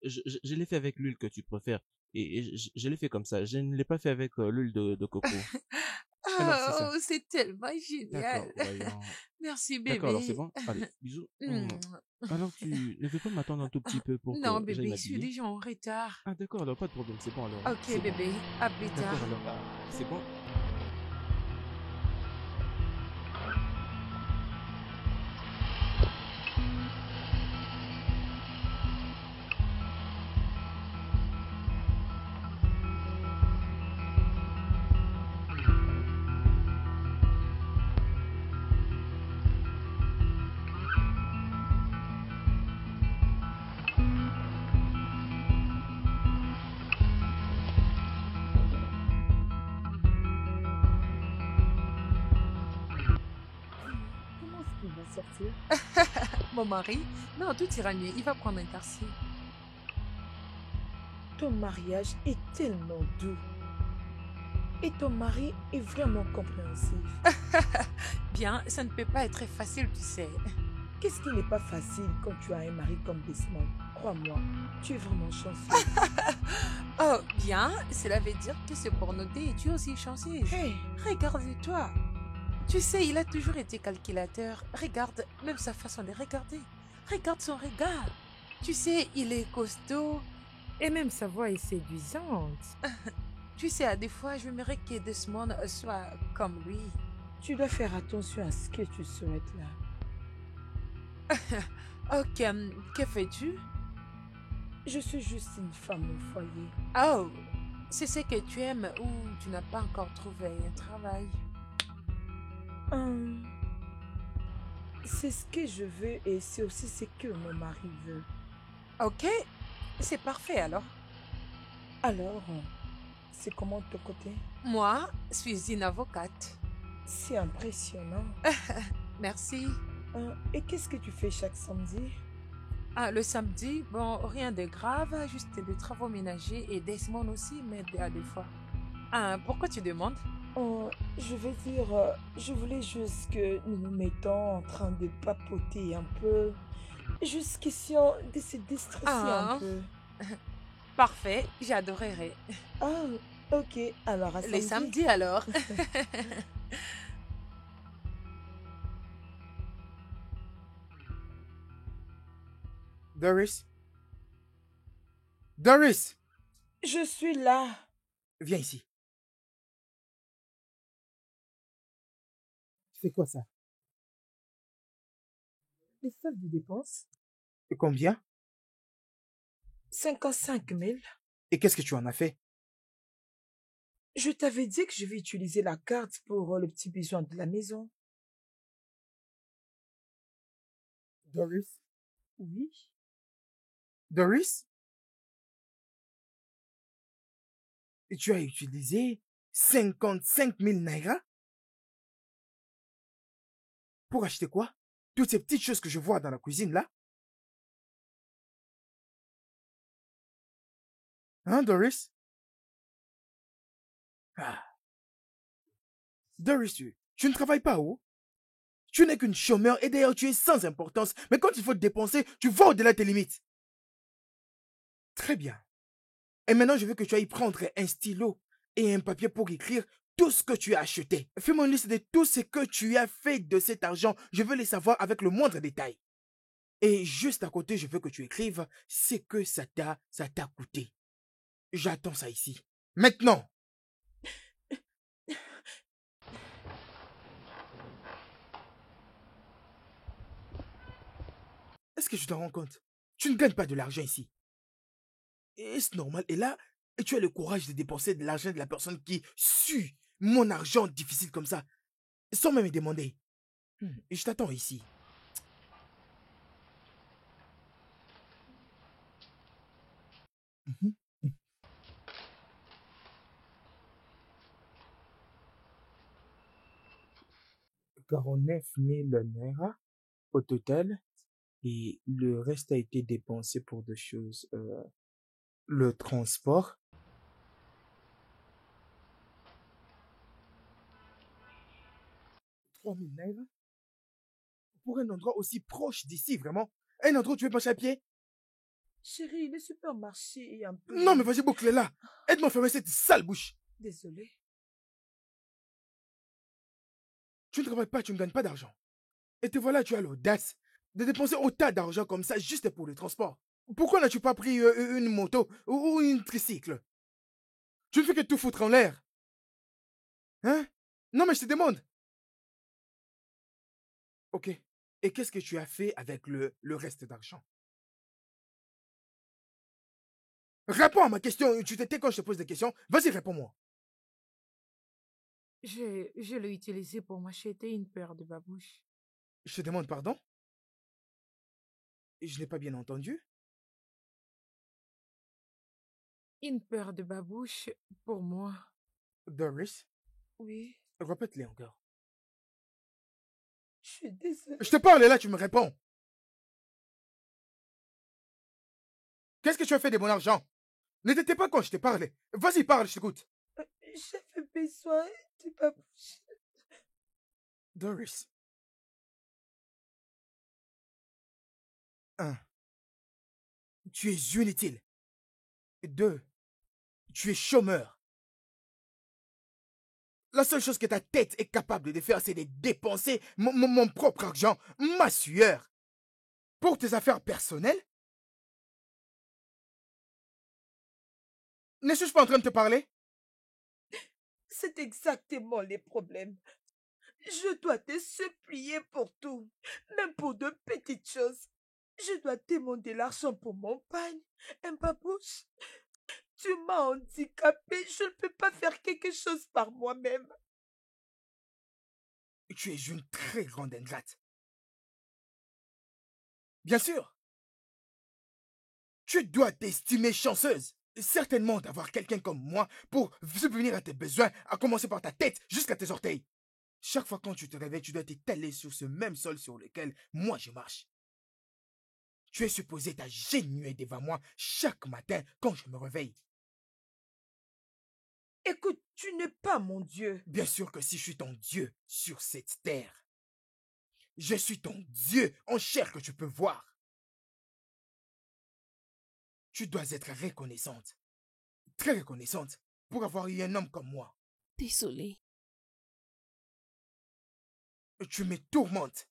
je l'ai fait avec l'huile que tu préfères. Et je l'ai fait comme ça. Je ne l'ai pas fait avec l'huile de coco. Alors, c'est ça. Oh, c'est tellement génial. D'accord, voyons. Merci, D'accord, alors c'est bébé. bon. Allez, bisous. Mm. Alors, tu ne veux pas m'attendre un tout petit peu pour Non, que j'aille bébé, je suis m'habiller? déjà en retard. Ah, d'accord, alors pas de problème, c'est bon alors. Ok, C'est bon. bébé, à plus tard. D'accord, alors, c'est bon. Comment est-ce qu'il va sortir? Mon mari? Non, tout ira mieux. Il va prendre un taxi. Ton mariage est tellement doux. Et ton mari est vraiment compréhensif. Bien, ça ne peut pas être facile, tu sais. Qu'est-ce qui n'est pas facile quand tu as un mari comme Desmond? Crois-moi, tu es vraiment chanceux. Oh, bien, cela veut dire que c'est pour noter et tu es aussi chanceuse. Hey, Regarde-toi. Tu sais, il a toujours été calculateur. Regarde, même sa façon de regarder. Regarde son regard. Tu sais, il est costaud. et même sa voix est séduisante. Tu sais, à des fois, je m'aimerais que Desmond soit comme lui. Tu dois faire attention à ce que tu souhaites là. Ok, que fais-tu? Je suis juste une femme au foyer. Oh, c'est ce que tu aimes ou tu n'as pas encore trouvé un travail? Hum, c'est ce que je veux et c'est aussi ce que mon mari veut. Ok, c'est parfait alors. Alors, c'est comment de ton côté? Moi, je suis une avocate. C'est impressionnant. Merci. Et qu'est-ce que tu fais chaque samedi? Ah, le samedi, bon, rien de grave, juste des travaux ménagers et Desmond aussi m'aide à des fois. Ah, pourquoi tu demandes? Je veux dire, je voulais juste que nous nous mettons en train de papoter un peu. Juste question de se déstresser un Ah, peu. parfait, j'adorerais. Ah, ok. Alors à Les samedi. samedis alors. Doris? Doris! Je suis là. Viens ici. C'est quoi ça? Les soldes de dépenses. Et combien? 55 000. Et qu'est-ce que tu en as fait? Je t'avais dit que je vais utiliser la carte pour le petit besoin de la maison. Doris? Oui. Doris? Et tu as utilisé 55 000 naira? Pour acheter quoi? Toutes ces petites choses que je vois dans la cuisine là? Hein, Doris? Ah. Doris, tu ne travailles pas, où? Tu n'es qu'une chômeur et d'ailleurs tu es sans importance. Mais quand il faut te dépenser, tu vas au-delà de tes limites. Très bien. Et maintenant, je veux que tu ailles prendre un stylo et un papier pour écrire tout ce que tu as acheté. Fais-moi une liste de tout ce que tu as fait de cet argent. Je veux les savoir avec le moindre détail. Et juste à côté, je veux que tu écrives ce que ça t'a coûté. J'attends ça ici. Maintenant! Est-ce que tu te rends compte? Tu ne gagnes pas de l'argent ici. Est-ce normal? Et là, et tu as le courage de dépenser de l'argent de la personne qui sue mon argent difficile comme ça, sans même me demander. Et je t'attends ici. Mhm. 49 000 naira au total. Et le reste a été dépensé pour deux choses. Le transport. 3 000 naira. Pour un endroit aussi proche d'ici, vraiment. Un endroit où tu veux marcher à pied. Chérie, le supermarché est un peu... Non, mais vas-y, boucle là. Aide-moi à fermer cette sale bouche. Désolée. Tu ne travailles pas, tu ne gagnes pas d'argent. Et te voilà, tu as l'audace de dépenser autant d'argent comme ça juste pour le transport. Pourquoi n'as-tu pas pris une moto ou une tricycle? Tu ne fais que tout foutre en l'air. Hein? Non, mais je te demande. Ok. Et qu'est-ce que tu as fait avec le reste d'argent? Réponds à ma question. Tu t'étais quand je te pose des questions. Vas-y, réponds-moi. Je l'ai utilisé pour m'acheter une paire de babouches. Je te demande pardon. Je n'ai pas bien entendu. Une paire de babouches pour moi. Doris, Oui, répète-les encore. je suis désolée. Je te parle et là, tu me réponds. Qu'est-ce que tu as fait de mon argent? Ne t'étais pas quand je t'ai parlé. Vas-y, parle, je t'écoute. J'avais besoin de babouche. Doris. 1. Tu es inutile. 2. Tu es chômeur. La seule chose que ta tête est capable de faire, c'est de dépenser mon propre argent, ma sueur, pour tes affaires personnelles. Ne suis-je pas en train de te parler? C'est exactement les problèmes. Je dois te supplier pour tout, même pour de petites choses. Je dois demander l'argent pour mon pain, un babouche. Tu m'as handicapé, je ne peux pas faire quelque chose par moi-même. Tu es une très grande ingrate. Bien sûr, tu dois t'estimer chanceuse. Certainement d'avoir quelqu'un comme moi pour subvenir à tes besoins, à commencer par ta tête jusqu'à tes orteils. Chaque fois quand tu te réveilles, tu dois t'étaler sur ce même sol sur lequel moi je marche. Tu es supposé t'agenouiller devant moi chaque matin quand je me réveille. Écoute, tu n'es pas mon Dieu. Bien sûr que si je suis ton Dieu sur cette terre, je suis ton Dieu en chair que tu peux voir. Tu dois être reconnaissante, très reconnaissante, pour avoir eu un homme comme moi. Désolée. Tu me tourmentes.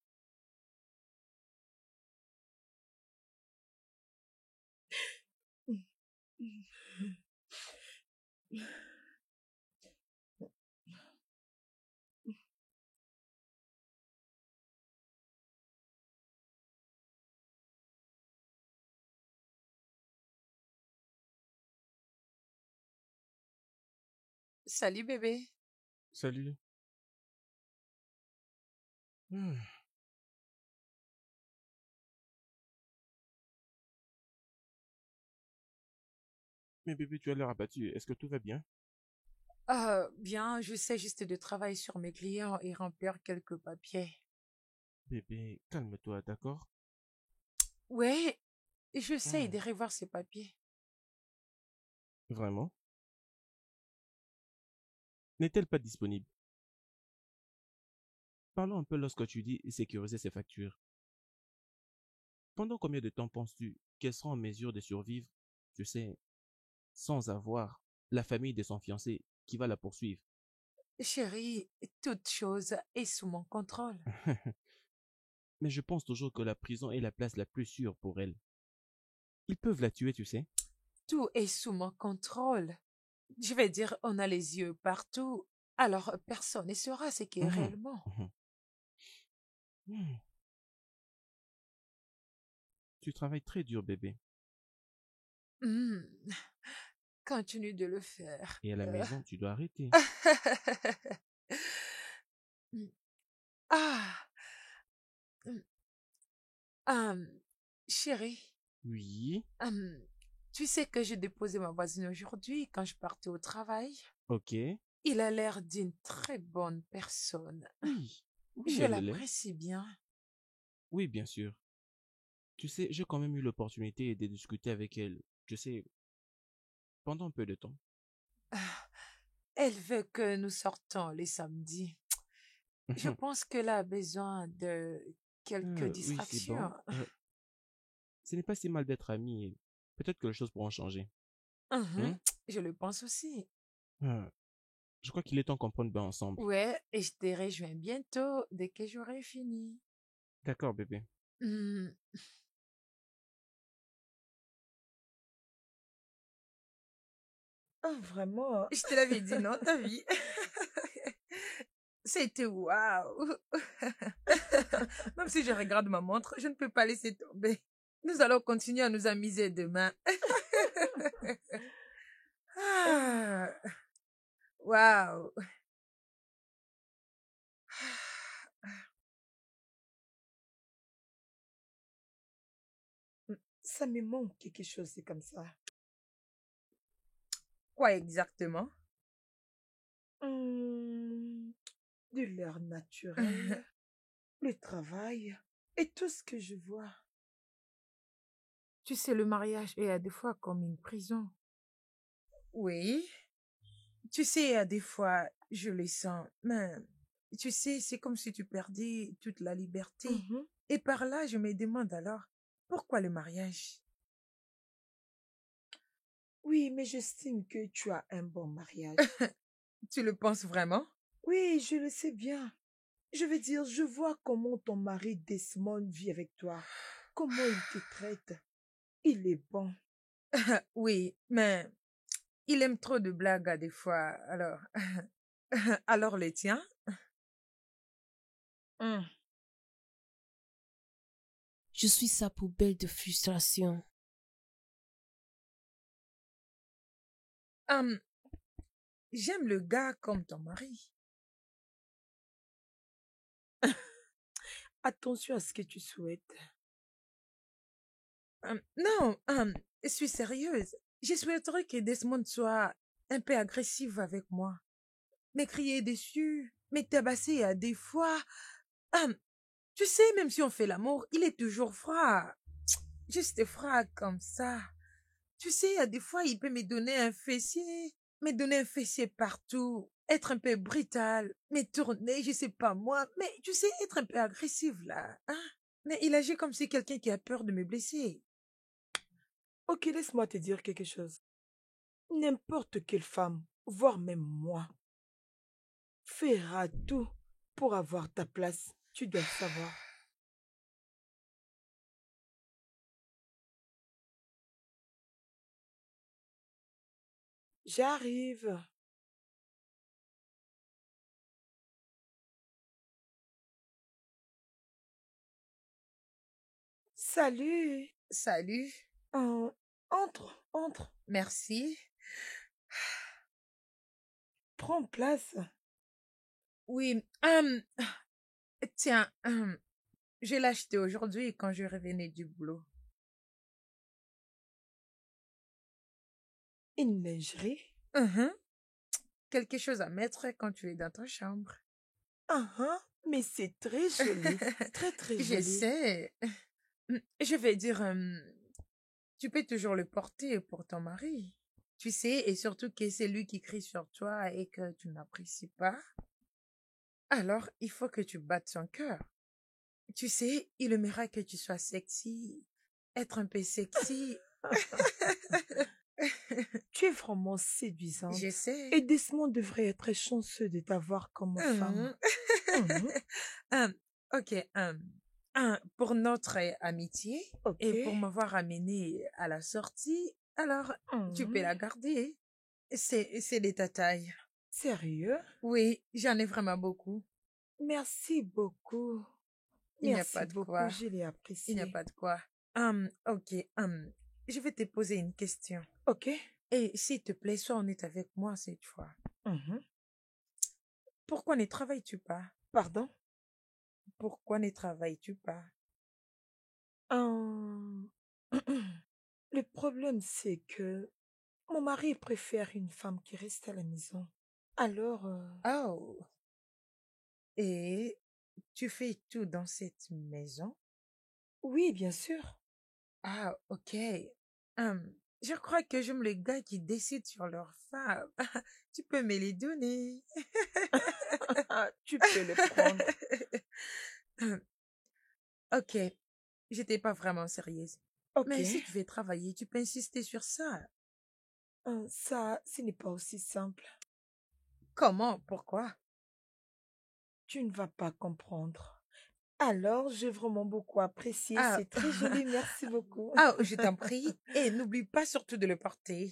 Salut bébé. Salut. Hmm. Mais bébé, tu as l'air abattu. Est-ce que tout va bien? Bien, j'essaie juste de travailler sur mes clients et remplir quelques papiers. Bébé, calme-toi, d'accord? Ouais, j'essaie Hmm. de revoir ces papiers. Vraiment? N'est-elle pas disponible? Parlons un peu lorsque tu dis sécuriser ses factures. Pendant combien de temps penses-tu qu'elle sera en mesure de survivre, tu sais, sans avoir la famille de son fiancé qui va la poursuivre? Chérie, toute chose est sous mon contrôle. Mais je pense toujours que la prison est la place la plus sûre pour elle. Ils peuvent la tuer, tu sais. Tout est sous mon contrôle. Je vais dire, on a les yeux partout, alors personne ne saura ce qui est Mhm, réellement. mhm. Hmm. Tu travailles très dur, bébé. Hmm, Continue de le faire. Et à la maison, tu dois arrêter. Ah, hmm, hum, chérie, Oui, tu sais que j'ai déposé ma voisine aujourd'hui quand je partais au travail. ok. Il a l'air d'une très bonne personne. Oui, oui, Je elle l'est. l'apprécie bien. Oui, bien sûr. Tu sais, j'ai quand même eu l'opportunité de discuter avec elle, tu sais, pendant un peu de temps. Ah, elle veut que nous sortons les samedis. Je pense qu'elle a besoin de quelques Oui, c'est bon. distractions. Ce n'est pas si mal d'être amis. Peut-être que les choses pourront changer. Mhm, Hein? je le pense aussi. Euh, je crois qu'il est temps qu'on prenne bain ensemble. Ouais, et je te rejoins bientôt dès que j'aurai fini. D'accord, bébé. Hmm, Ah, vraiment. Je te l'avais dit, non, t'as vu? C'était waouh! Même si je regarde ma montre, je ne peux pas laisser tomber. Nous allons continuer à nous amuser demain. Ah, waouh! Ça me manque quelque chose, c'est comme ça. Quoi exactement? Hum, de l'air naturel, le travail et tout ce que je vois. Tu sais, le mariage est à des fois comme une prison. Oui. Tu sais, à des fois, je les sens, mais tu sais, c'est comme si tu perdais toute la liberté. Mhm. Et par là, je me demande alors, pourquoi le mariage? Oui, mais j'estime que tu as un bon mariage. Tu le penses vraiment? Oui, je le sais bien. Je veux dire, je vois comment ton mari Desmond vit avec toi. Comment il te traite. Il est bon. Oui, mais il aime trop de blagues à des fois, alors... Alors les tiens? Hum. Je suis sa poubelle de frustration. Hum, j'aime le gars comme ton mari. Attention à ce que tu souhaites. Non, je suis sérieuse. Je souhaiterais que Desmond soit un peu agressif avec moi. Me crier dessus, me tabasser à des fois. Hum, tu sais, même si on fait l'amour, il est toujours froid. Juste froid comme ça. Tu sais, à des fois, il peut me donner un fessier partout, être un peu brutal, me tourner, je sais pas moi, mais tu sais, être un peu agressif là, hein. Mais il agit comme si quelqu'un qui a peur de me blesser. Ok, laisse-moi te dire quelque chose. N'importe quelle femme, voire même moi, fera tout pour avoir ta place. Tu dois le savoir. J'arrive. Salut. Salut, Entre, entre. merci. Prends place. Oui, tiens, je l'ai acheté aujourd'hui quand je revenais du boulot. Une lingerie. Mhm. Quelque chose à mettre quand tu es dans ta chambre. Ah, ah, mais c'est très joli. Très, très Je joli. sais. Je vais dire, tu peux toujours le porter pour ton mari. Tu sais, et surtout que c'est lui qui crie sur toi et que tu n'apprécies pas. Alors, il faut que tu battes son cœur. Tu sais, il aimera que tu sois sexy, être un peu sexy. Tu es vraiment séduisante. Je Et sais. Desmond devrait être chanceux de t'avoir comme femme. Mhm. Hum, ok, pour notre amitié Ok. et pour m'avoir amené à la sortie, alors tu peux Mhm. la garder. C'est de ta taille. Sérieux? Oui, j'en ai vraiment beaucoup. Merci beaucoup. Il n'y a pas Merci de beaucoup, quoi. je l'ai Il n'y a apprécié. pas de quoi. Ok, je vais te poser une question. Ok. Et s'il te plaît, sois honnête avec moi cette fois. Mhm. Pourquoi ne travailles-tu pas? Pardon? Pourquoi ne travailles-tu pas? Hum, Le problème, c'est que mon mari préfère une femme qui reste à la maison. Alors, Oh, et tu fais tout dans cette maison? oui, bien sûr. Ah, ok. Je crois que j'aime les gars qui décident sur leur femme. Tu peux me les donner. Tu peux le prendre. Ok, j'étais pas vraiment sérieuse. Ok. Mais si tu veux travailler, tu peux insister sur ça. Ça, ce n'est pas aussi simple. Comment? Pourquoi? Tu ne vas pas comprendre. Alors, j'ai vraiment beaucoup apprécié. Ah, C'est très joli. Merci beaucoup. ah, je t'en prie. Et n'oublie pas surtout de le porter.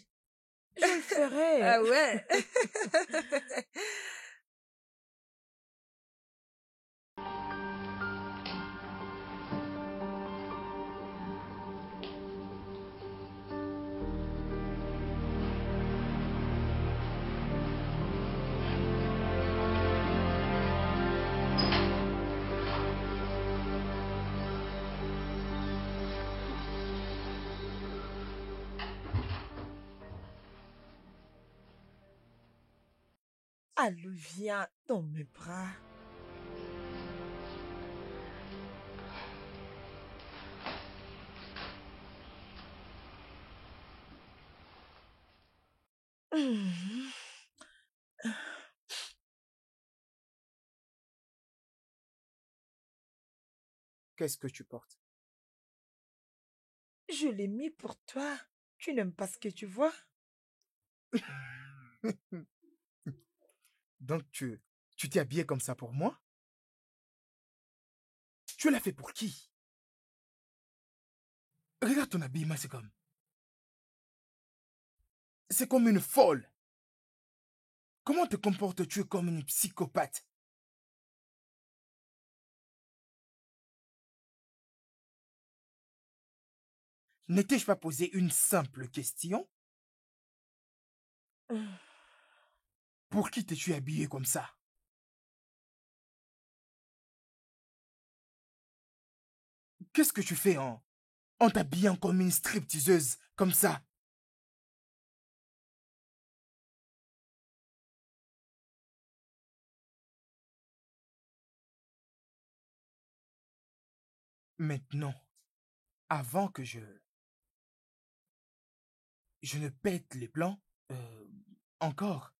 Je le ferai. Ah ouais. Allô, viens dans mes bras. Mhm. Qu'est-ce que tu portes? Je l'ai mis pour toi. Tu n'aimes pas ce que tu vois? Donc, tu t'es habillé comme ça pour moi? Tu l'as fait pour qui? Regarde ton habillement, c'est comme une folle. Comment te comportes-tu comme une psychopathe? N'étais-je pas posé une simple question? Ah, Pour qui t'es-tu habillé comme ça? Qu'est-ce que tu fais en t'habillant comme une stripteaseuse comme ça? Maintenant, avant que je ne pète les plans, encore,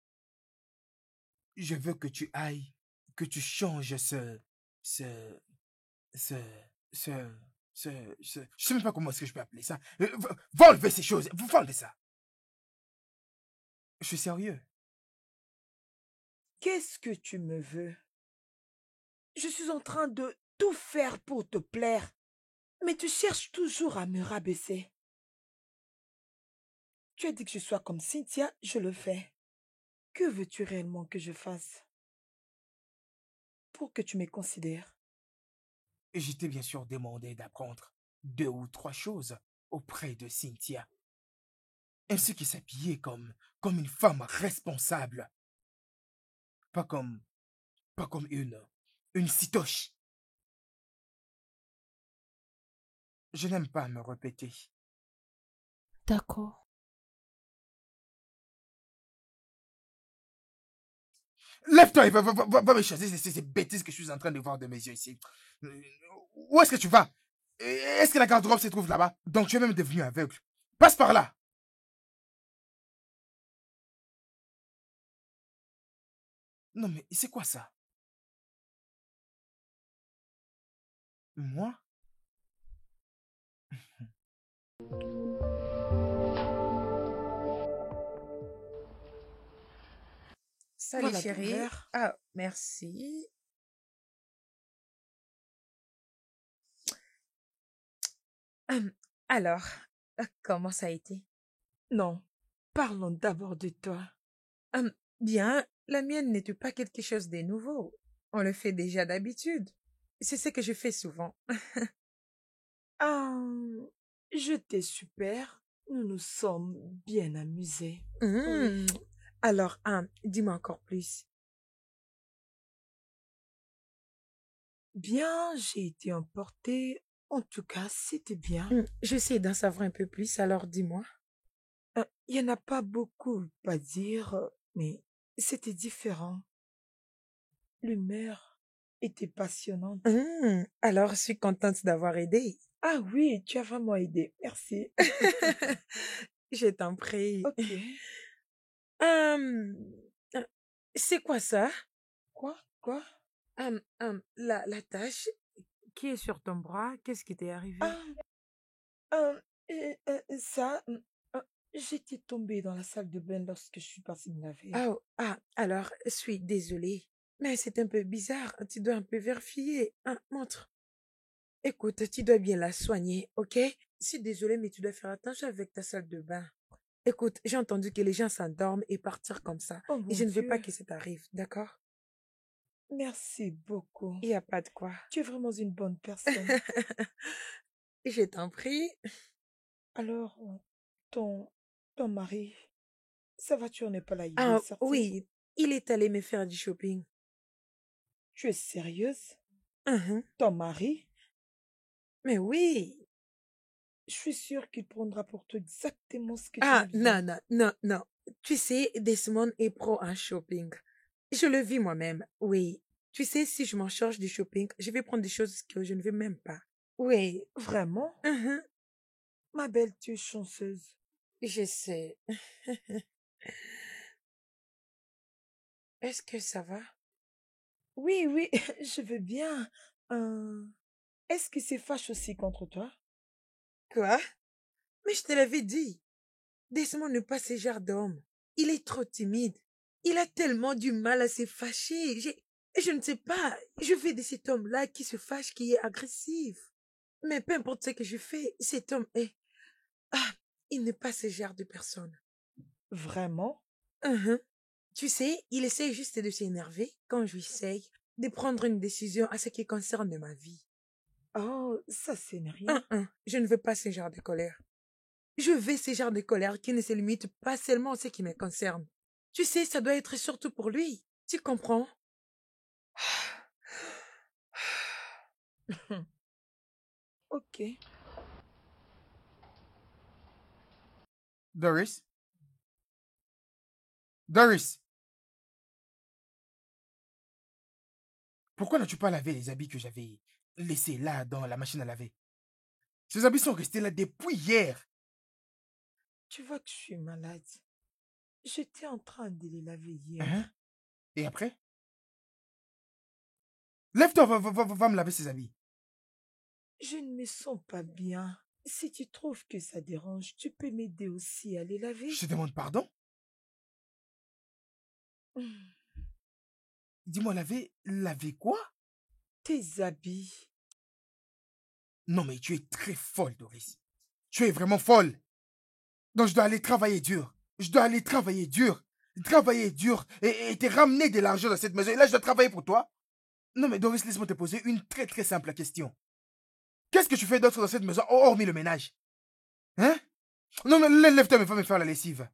je veux que tu ailles, que tu changes ce, ce, ce, je sais même pas comment est-ce que je peux appeler ça. Va enlever ces choses, va enlever ça. Je suis sérieux. qu'est-ce que tu me veux? Je suis en train de tout faire pour te plaire, mais tu cherches toujours à me rabaisser. Tu as dit que je sois comme Cynthia, je le fais. Que veux-tu réellement que je fasse pour que tu me considères? Et je t'ai bien sûr demandé d'apprendre 2 ou 3 choses auprès de Cynthia, ainsi que s'habiller comme une femme responsable, pas comme, pas comme une citoche. Je n'aime pas me répéter. D'accord. Lève-toi et va me chasser ces bêtises que je suis en train de voir de mes yeux ici. Où est-ce que tu vas? Est-ce que la garde-robe se trouve là-bas? Donc tu es même devenu aveugle. Passe par là. Non mais c'est quoi ça? Moi? Salut Voilà ton chérie. verre. Ah, merci. Hum, Alors, comment ça a été? Non, parlons d'abord de toi. Bien, la mienne n'était pas quelque chose de nouveau. On le fait déjà d'habitude. C'est ce que je fais souvent. Ah, j'étais super. Nous nous sommes bien amusés. Oui. Hum, Alors, dis-moi encore plus. Bien, j'ai été emportée. En tout cas, c'était bien. J'essaie d'en savoir un peu plus, alors dis-moi. Il n'y en a pas beaucoup à dire, mais c'était différent. L'humeur était passionnante. Alors, je suis contente d'avoir aidé. Ah oui, tu as vraiment aidé. Merci. Je t'en prie. Ok. Hum, euh, c'est quoi ça? Quoi? Quoi? La tâche qui est sur ton bras, qu'est-ce qui t'est arrivé? Ah, ça, j'étais tombée dans la salle de bain lorsque je suis partie me laver. Alors, je suis désolée. Mais c'est un peu bizarre. Tu dois un peu vérifier. Montre. Écoute, tu dois bien la soigner, ok? Je suis désolée, mais tu dois faire attention avec ta salle de bain. Écoute, j'ai entendu que les gens s'endorment et partir comme ça. Oh Et mon je ne veux pas Dieu. que ça t'arrive, d'accord? Merci beaucoup. Il n'y a pas de quoi. Tu es vraiment une bonne personne. Je t'en prie. Alors, ton, ton mari, sa voiture n'est pas là, il est sorti. Oui, il est allé me faire du shopping. Tu es sérieuse? Mhm. Ton mari? Mais oui. Je suis sûre qu'il prendra pour toi exactement ce que tu as besoin. Non. Tu sais, Desmond est pro en shopping. Je le vis moi-même, oui. Tu sais, si je m'en charge du shopping, je vais prendre des choses que je ne veux même pas. Oui. Vraiment? Mhm. Ma belle, tu es chanceuse. Je sais. Est-ce que ça va? Oui, oui, je veux bien. Est-ce que c'est fâche aussi contre toi? Quoi? Mais je te l'avais dit. Desmond n'est pas ce genre d'homme. Il est trop timide. Il a tellement du mal à se fâcher. Je ne sais pas. Je fais de cet homme-là qui se fâche, qui est agressif. Mais peu importe ce que je fais, cet homme est... Ah, il n'est pas ce genre de personne. Vraiment? Mhm. Tu sais, il essaie juste de s'énerver quand j'essaye de prendre une décision à ce qui concerne ma vie. Oh, ça c'est rien. Je ne veux pas ce genre de colère. Je veux ce genre de colère qui ne se limite pas seulement à ce qui me concerne. Tu sais, ça doit être surtout pour lui. Tu comprends? Ok. Doris? Doris? Pourquoi n'as-tu pas lavé les habits que j'avais laissés là dans la machine à laver? Ces habits sont restés là depuis hier. Tu vois que je suis malade. J'étais en train de les laver hier. Hein? Et après? Lève-toi, va me laver ces habits. Je ne me sens pas bien. Si tu trouves que ça dérange, tu peux m'aider aussi à les laver. Je te demande pardon? Dis-moi, laver quoi? Tes habits. Non, mais tu es très folle, Doris. Tu es vraiment folle. Donc, je dois aller travailler dur. Je dois aller travailler dur. Travailler dur et te ramener de l'argent dans cette maison. Et là, je dois travailler pour toi. Non, mais Doris, laisse-moi te poser une très très simple question. Qu'est-ce que tu fais d'autre dans cette maison, hormis le ménage? Hein? Non, mais lève-toi, mais va me faire la lessive.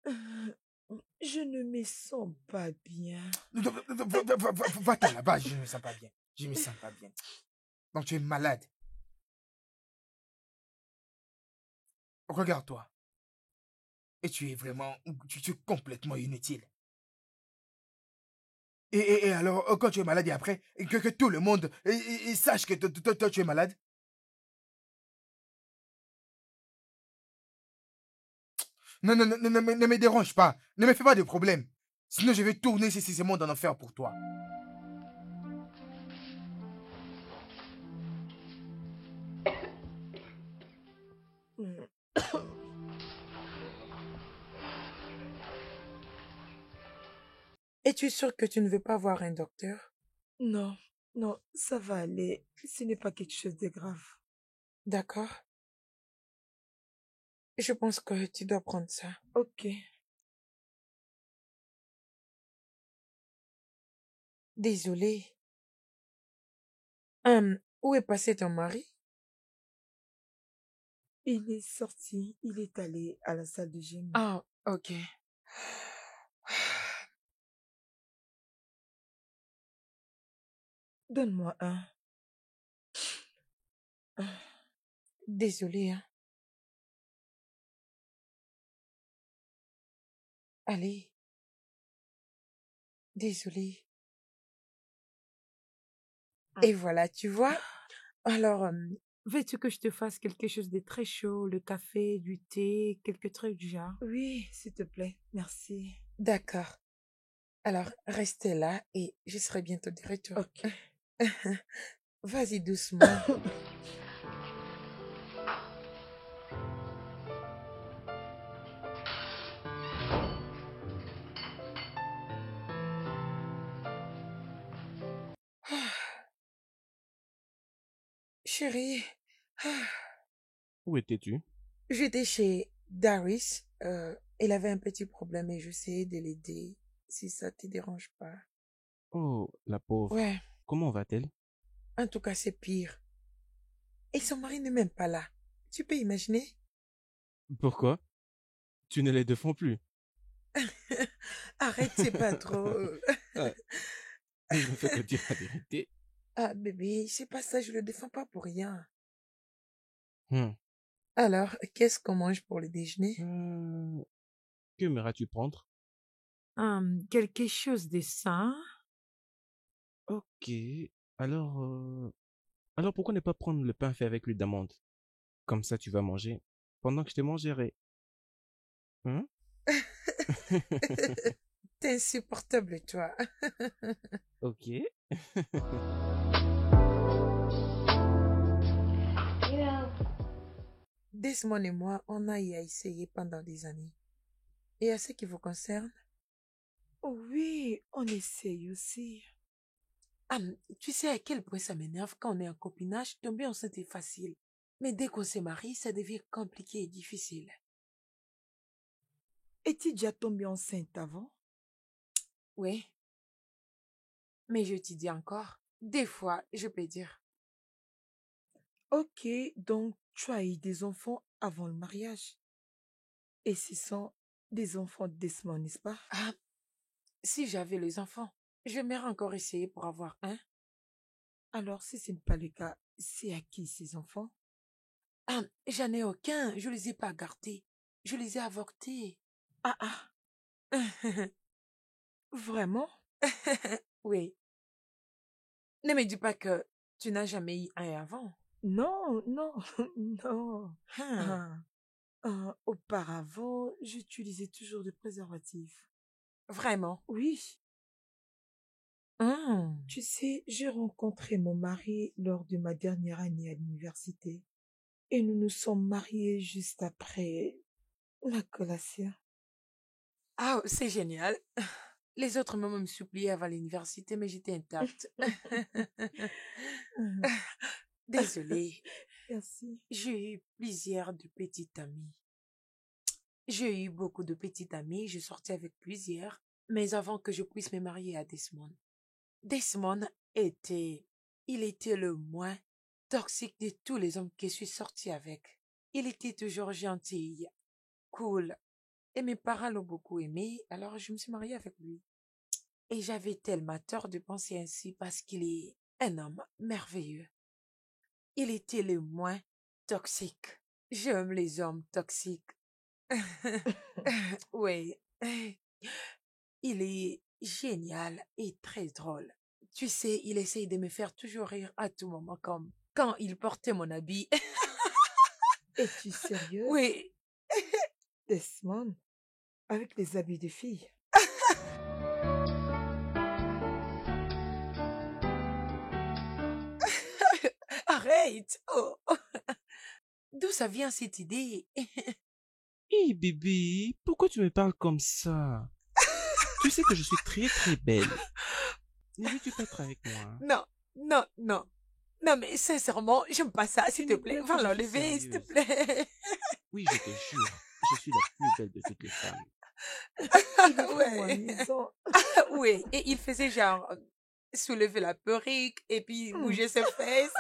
Je ne me sens pas bien. Va-t'en là-bas, je ne me sens pas bien. Je ne me sens pas bien. Donc, tu es malade. Regarde-toi. Et tu es vraiment... Tu es complètement inutile. Et alors, quand tu es malade et après, que tout le monde sache que toi, tu es malade? Non, ne me dérange pas. Ne me fais pas de problème. Sinon, je vais tourner ces mondes en enfer pour toi. Es-tu sûr que tu ne veux pas voir un docteur? Non, non, ça va aller. Ce n'est pas quelque chose de grave. D'accord. Je pense que tu dois prendre ça. Ok. Désolée. Où est passé ton mari? Il est sorti. Il est allé à la salle de gym. Ah, ok. Donne-moi un. Désolée, hein. Allez. Désolée. Et voilà, tu vois. Alors, Veux-tu que je te fasse quelque chose de très chaud, le café, du thé, quelques trucs du genre? Oui, s'il te plaît. Merci. d'accord. Alors, restez là et je serai bientôt de retour. Ok. Vas-y doucement. Chérie, Où étais-tu? j'étais chez Darius. Elle avait un petit problème et j'essayais de l'aider, si ça te dérange pas. Oh, la pauvre. Ouais, Comment va-t-elle? en tout cas, c'est pire. Et son mari n'est même pas là. Tu peux imaginer? Pourquoi? Tu ne les défends plus. Arrête, c'est pas trop. Ah, je ne fais que dire la vérité. Ah, bébé, c'est pas ça, je le défends pas pour rien. Hmm. Alors, qu'est-ce qu'on mange pour le déjeuner? Que m'aimerais-tu prendre? Quelque chose de sain? Ok. Alors, alors pourquoi ne pas prendre le pain fait avec l'huile d'amande? Comme ça, tu vas manger pendant que je te mangerai. Hein? T'es insupportable, toi. Ok. Desmond et moi, on a y a essayé pendant des années. Et à ce qui vous concerne? Oui, on essaye aussi. Tu sais à quel point ça m'énerve quand on est en copinage, tomber enceinte est facile. Mais dès qu'on se marie, ça devient compliqué et difficile. Es-tu déjà tombée enceinte avant? Oui, mais je te dis encore, des fois, je peux dire. Ok, donc tu as eu des enfants avant le mariage. Et ce sont des enfants d'Esmond, n'est-ce pas? Ah, si j'avais les enfants, j'aimerais encore essayer pour avoir un. Alors, si ce n'est pas le cas, c'est à qui ces enfants? J'en ai aucun, je les ai pas gardés. Je les ai avortés. Ah ah, vraiment? Oui. Ne me dis pas que tu n'as jamais eu un avant. Non, non, non. Hum, Ah, auparavant, j'utilisais toujours des préservatifs. Vraiment. Oui, Hum. tu sais, j'ai rencontré mon mari lors de ma dernière année à l'université et nous nous sommes mariés juste après la collation. Ah, c'est génial. Les autres maman me suppliaient avant l'université, mais j'étais intacte. Mhm. Désolée, Merci. j'ai eu plusieurs de petites amies. J'ai eu beaucoup de petites amies, je sortais avec plusieurs, mais avant que je puisse me marier à Desmond. Desmond était, il était le moins toxique de tous les hommes que je suis sortie avec. Il était toujours gentil, cool, et mes parents l'ont beaucoup aimé, alors je me suis mariée avec lui. Et j'avais tellement tort de penser ainsi parce qu'il est un homme merveilleux. Il était le moins toxique. J'aime les hommes toxiques. Oui, il est génial et très drôle. Tu sais, il essaye de me faire toujours rire à tout moment, comme quand il portait mon habit. Es-tu sérieuse? Oui, Desmond, avec les habits de fille. arrête. Oh. D'où ça vient cette idée? Hé bébé, pourquoi tu me parles comme ça? Tu sais que je suis très très belle. Ne veux-tu pas être avec moi? Non, non, non. Non, mais sincèrement, j'aime pas ça, s'il Tu te ne plaît. blagues Va pas, je suis l'enlever, s'il te sérieuse. plaît. Oui, je te jure, je suis la plus belle de toutes les femmes. Il est vraiment Ouais. amusant. Oui, et il faisait genre soulever la perruque et puis Hmm. bouger ses fesses.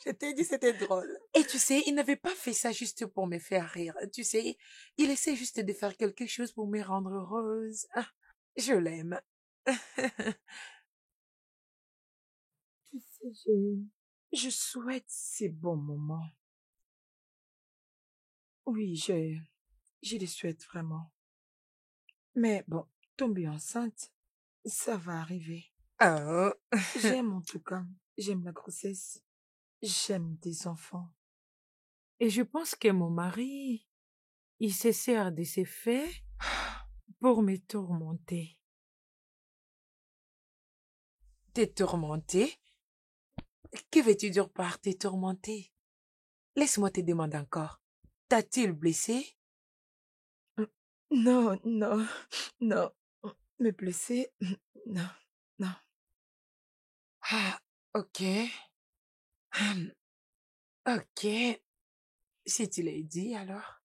Je t'ai dit, c'était drôle. Et tu sais, il n'avait pas fait ça juste pour me faire rire. Tu sais, il essaie juste de faire quelque chose pour me rendre heureuse. Ah, je l'aime. Tu sais, je souhaite ces bons moments. Oui, je les souhaite vraiment. Mais bon, tomber enceinte, ça va arriver. Oh. J'aime en tout cas, j'aime la grossesse, j'aime des enfants. Et je pense que mon mari, il se sert de ses faits pour me tourmenter. Te tourmenter? Que veux-tu dire par te tourmenter? Laisse-moi te demander encore. T'a-t-il blessé? Non, non, non, me blesser, non, non. Ah, ok. Hum, ok. Si tu l'as dit, alors.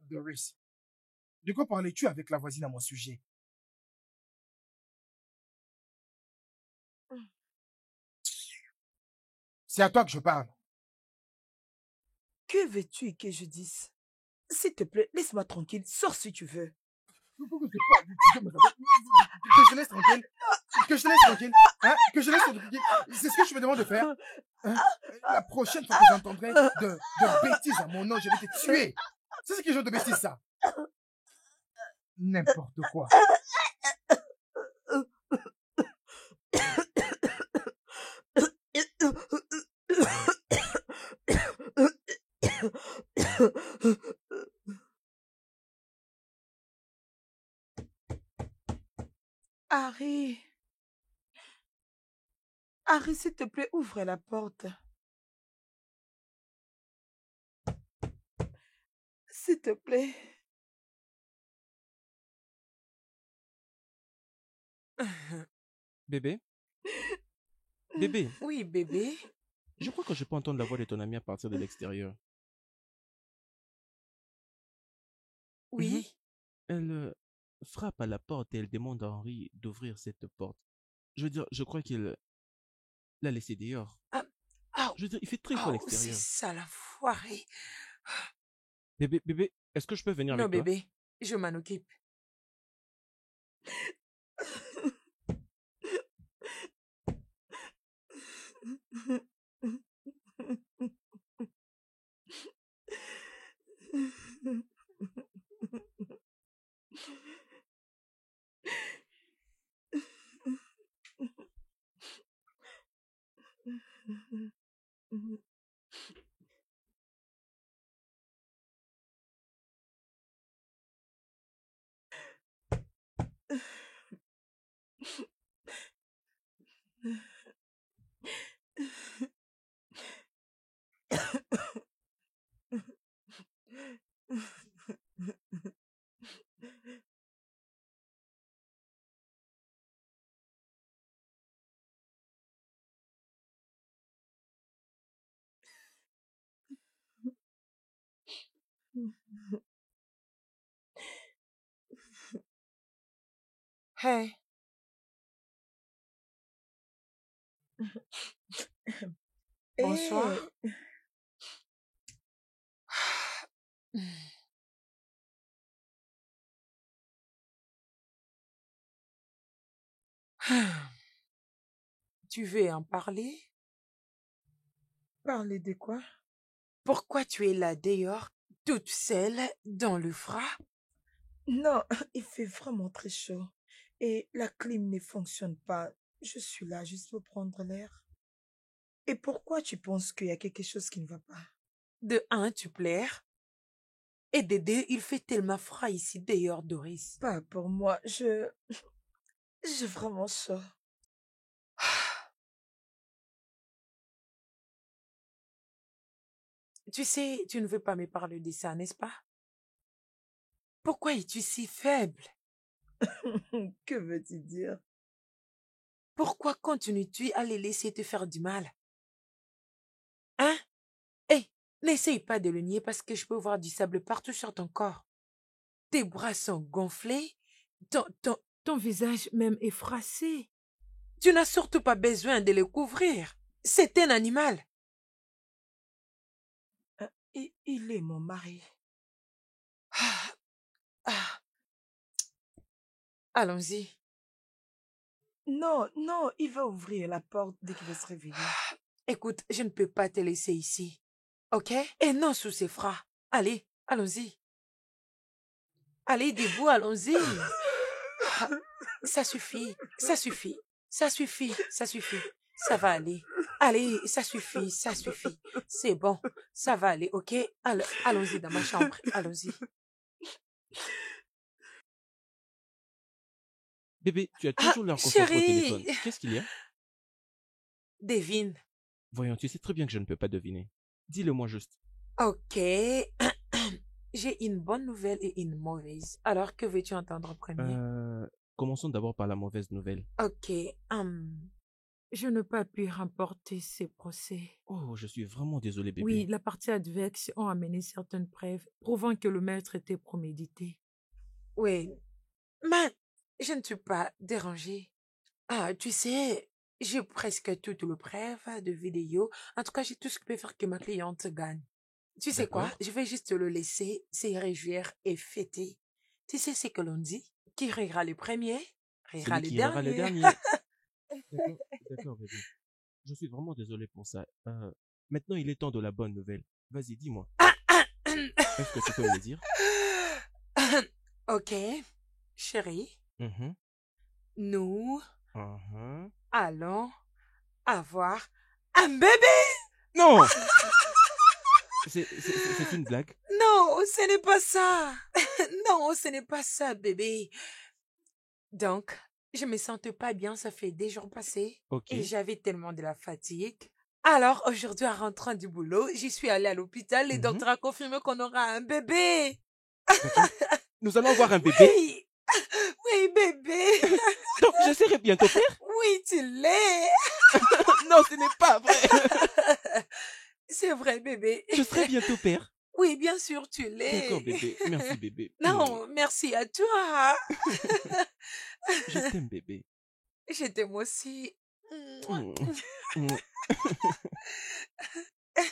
Doris, de quoi parlais-tu avec la voisine à mon sujet? C'est à toi que je parle. Que veux-tu que je dise? S'il te plaît, laisse-moi tranquille, sors si tu veux. Pourquoi c'est pas- Que je te laisse tranquille. Que je te laisse tranquille. Hein? Que je te laisse tranquille. C'est ce que je me demande de faire. Hein? La prochaine fois que j'entendrai de bêtises à mon nom, je vais te tuer. C'est ce que genre de bêtises, ça? N'importe quoi. Harry, Harry, s'il te plaît, ouvre la porte. S'il te plaît. Bébé? Bébé, Oui, bébé. je crois que je peux entendre la voix de ton amie à partir de l'extérieur. Mhm. Oui. Elle frappe à la porte et elle demande à Henri d'ouvrir cette porte. Je veux dire, je crois qu'il l'a laissé dehors. Ah, ah, Je veux dire, il fait très chaud à oh, c'est l'extérieur. ça la foirée. Bébé, est-ce que je peux venir Non, avec toi? bébé, je m'en occupe. Hey, bonsoir. Eh, Tu veux en parler? parler de quoi? Pourquoi tu es là dehors, toute seule, dans le froid? Non, il fait vraiment très chaud. Et la clim ne fonctionne pas. Je suis là juste pour prendre l'air. Et pourquoi tu penses qu'il y a quelque chose qui ne va pas? De un, tu pleures. Et de deux, il fait tellement froid ici dehors, Doris. Pas pour moi. J'ai vraiment chaud. Tu sais, tu ne veux pas me parler de ça, n'est-ce pas? Pourquoi es-tu si faible? Que veux-tu dire? Pourquoi continues-tu à les laisser te faire du mal? Hein? Hé, n'essaye pas de le nier parce que je peux voir du sable partout sur ton corps. Tes bras sont gonflés, ton visage même est froissé. Tu n'as surtout pas besoin de le couvrir. C'est un animal. Il est mon mari. Ah, ah. Allons-y. Non, non, il va ouvrir la porte dès qu'il va se réveiller. Écoute, je ne peux pas te laisser ici. Ok? Et non sous ces froid. Allez, allons-y. Allez, debout, allons-y. Ah, ça suffit, ça suffit, ça suffit, ça suffit. Ça va aller. Allez, ça suffit, ça suffit. C'est bon, ça va aller, ok? Allons-y dans ma chambre, allons-y. Bébé, tu as Ah, toujours l'air concentré au téléphone. chérie, Qu'est-ce qu'il y a? devine. Voyons, tu sais très bien que je ne peux pas deviner. Dis-le-moi juste. Ok. J'ai une bonne nouvelle et une mauvaise. Alors, que veux-tu entendre en premier? Commençons d'abord par la mauvaise nouvelle. Ok. Je n'ai pas pu remporter ces procès. Oh, je suis vraiment désolé, bébé. Oui, la partie adverse ont amené certaines preuves prouvant que le meurtre était prémédité. Oui, mais je ne suis pas dérangée. Ah, tu sais, j'ai presque toutes les preuves de vidéos. En tout cas, j'ai tout ce qui peut faire que ma cliente gagne. Tu sais quoi? D'accord. Je vais juste le laisser se réjouir et fêter. Tu sais ce que l'on dit? Qui rira le premier, rira Celui le qui ira le dernier. dernier. D'accord, d'accord, bébé. Je suis vraiment désolé pour ça. Maintenant, il est temps de la bonne nouvelle. Vas-y, dis-moi. Est-ce que tu peux me le dire? Ok, chérie, Mhm, nous mhm. allons avoir un bébé. Non! C'est une blague? Non, ce n'est pas ça. Non, ce n'est pas ça, bébé. Donc, je me sentais pas bien, ça fait des jours passés. Ok. Et j'avais tellement de la fatigue. Alors, aujourd'hui, en rentrant du boulot, j'y suis allée à l'hôpital. Le Mhm. docteur a confirmé qu'on aura un bébé. D'accord. Nous allons avoir un bébé. Oui, oui, bébé. Donc, je serai bientôt père. Oui, tu l'es. Non, ce n'est pas vrai. C'est vrai, bébé. Je serai bientôt père. Oui, bien sûr, tu l'es. D'accord, bébé. Merci, bébé. Non, merci à toi. Je t'aime, bébé. Je t'aime aussi. Mm. Mm.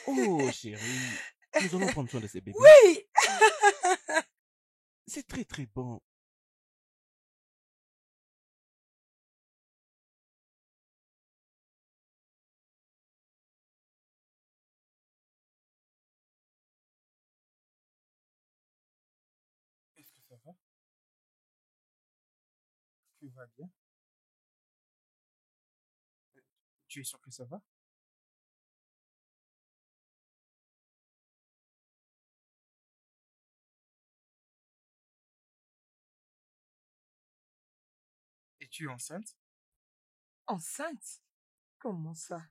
Oh, chérie. Nous allons prendre soin de ces bébés. Oui. C'est très, très bon. Est-ce que ça va? Tu vas bien? Tu es sûr que ça va? Et tu es enceinte? Enceinte? Comment ça?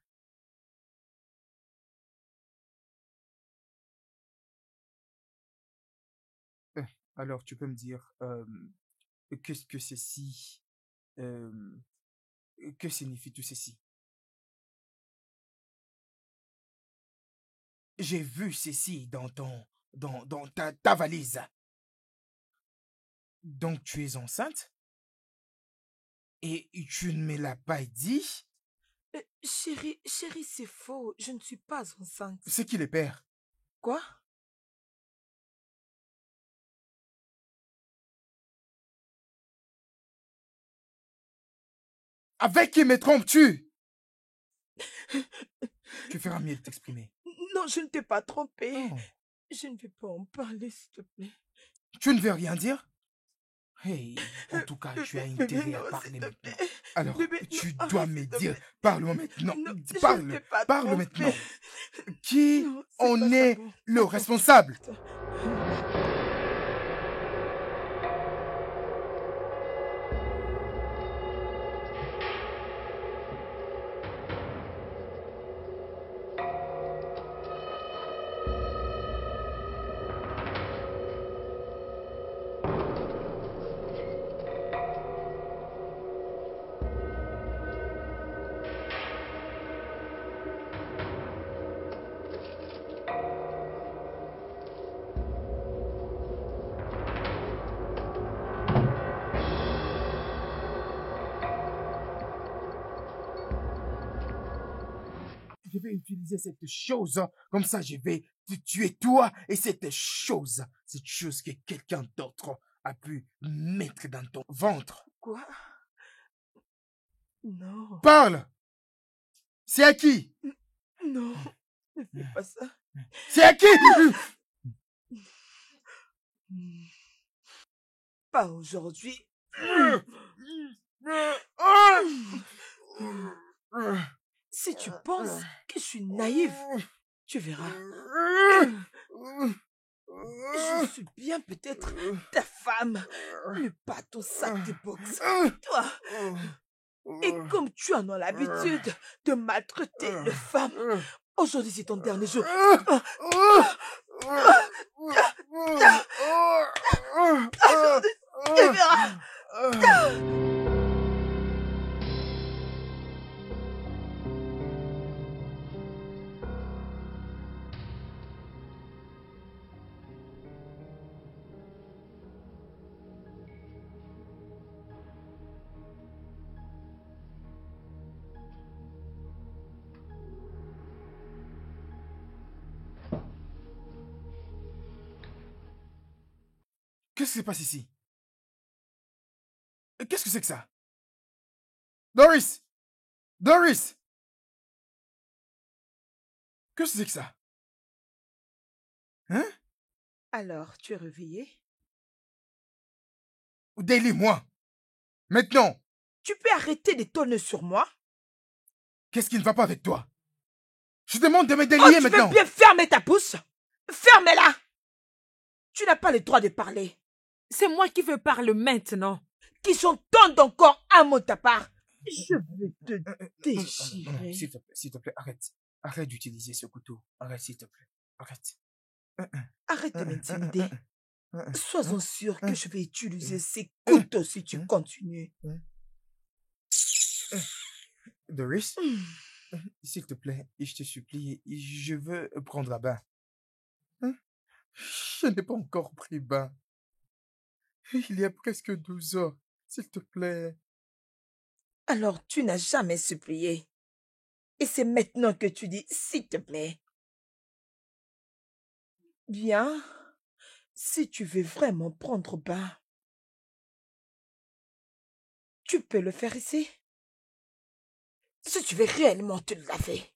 Euh, Alors, tu peux me dire, qu'est-ce que ceci, euh, que signifie tout ceci? J'ai vu ceci dans ta valise. Donc, tu es enceinte? Et tu ne me l'as pas dit? Chérie, chérie, c'est faux. Je ne suis pas enceinte. C'est qui le père? Quoi? Avec qui me trompes-tu? Tu feras mieux de t'exprimer. Non, je ne t'ai pas trompé. Oh, Je ne vais pas en parler, s'il te plaît. Tu ne veux rien dire? hey, en tout cas, tu as Bébé, intérêt à non, parler s'il te maintenant. plaît. Alors, Bébé, tu non, dois arrête, me s'il te dire, plaît. parle-moi maintenant, Non, je ne parle, t'ai pas parle trompé. maintenant. Qui Non, c'est en pas ça, est bon. le Attends. responsable? Je vais utiliser cette chose, comme ça je vais te tuer toi et cette chose que quelqu'un d'autre a pu mettre dans ton ventre. Quoi? Non, Parle! C'est à qui? non, ne fais pas ça. C'est à qui? Pas aujourd'hui. Si tu penses que je suis naïve, tu verras. Je suis bien peut-être ta femme, mais pas ton sac de boxe. Toi, et comme tu en as l'habitude de maltraiter les femmes, aujourd'hui c'est ton dernier jour. Aujourd'hui, tu verras. Qu'est-ce qui se passe ici? Qu'est-ce que c'est que ça? Doris! Doris! Qu'est-ce que c'est que ça? Hein? Alors, tu es réveillé? Délie-moi! Maintenant! Tu peux arrêter de tonner sur moi? Qu'est-ce qui ne va pas avec toi? Je demande de me Oh, délier tu maintenant! veux bien fermer ta bouche? Fermez-la! Tu n'as pas le droit de parler. C'est moi qui veux parler maintenant. Qui s'entendent encore un mot de ta part. Je vais te Non, déchirer. s'il te plaît, arrête. Arrête d'utiliser ce couteau. Arrête, s'il te plaît. Arrête. Arrête de m'intimider. Sois-en sûr que je vais utiliser ces Hum, couteaux si tu hum, continues. hum. Doris, Hmm. s'il te plaît, je te supplie, je veux prendre un bain. Hein? Je n'ai pas encore pris bain. Il y a presque 12 heures. S'il te plaît. Alors tu n'as jamais supplié. Et c'est maintenant que tu dis s'il te plaît. Bien, si tu veux vraiment prendre bain, tu peux le faire ici. Si tu veux réellement te laver.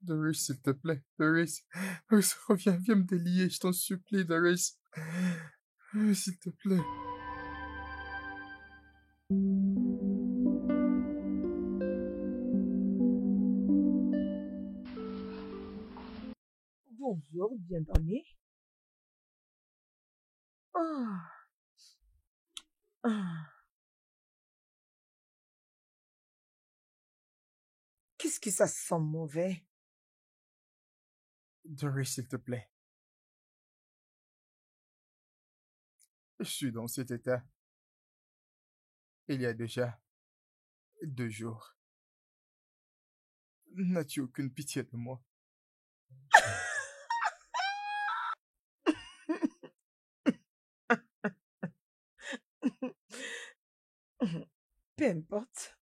Doris, s'il te plaît. Doris. Doris, reviens, viens me délier, je t'en supplie, Doris. S'il te plaît. Bonjour, bien dormi. Ah, ah. Qu'est-ce que ça sent mauvais? Doris, s'il te plaît. Je suis dans cet état. Il y a déjà 2 jours. N'as-tu aucune pitié de moi? Peu importe.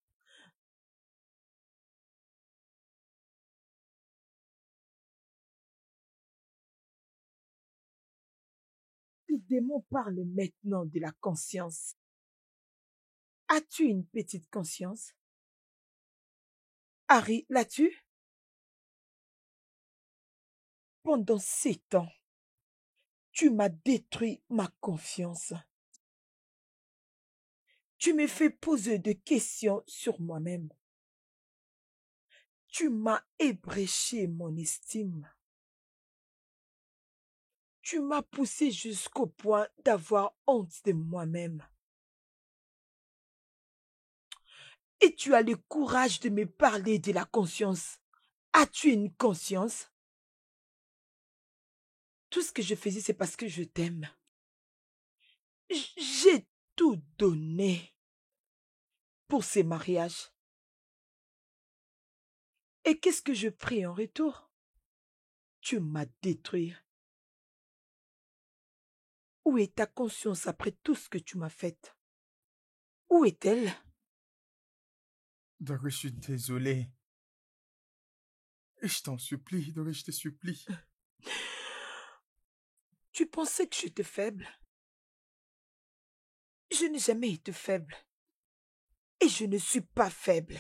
Le démon parle maintenant de la conscience. As-tu une petite conscience? Harry, l'as-tu? Pendant 7 ans, tu m'as détruit ma confiance. Tu me fais poser des questions sur moi-même. Tu m'as ébréché mon estime. Tu m'as poussé jusqu'au point d'avoir honte de moi-même. Et tu as le courage de me parler de la conscience. As-tu une conscience? Tout ce que je faisais, c'est parce que je t'aime. J'ai tout donné pour ces mariages. Et qu'est-ce que je prie en retour? Tu m'as détruit. Où est ta conscience après tout ce que tu m'as fait? Où est-elle? Doris, je suis désolé. Je t'en supplie, Doris, je te supplie. Tu pensais que j'étais faible? Je n'ai jamais été faible. Et je ne suis pas faible.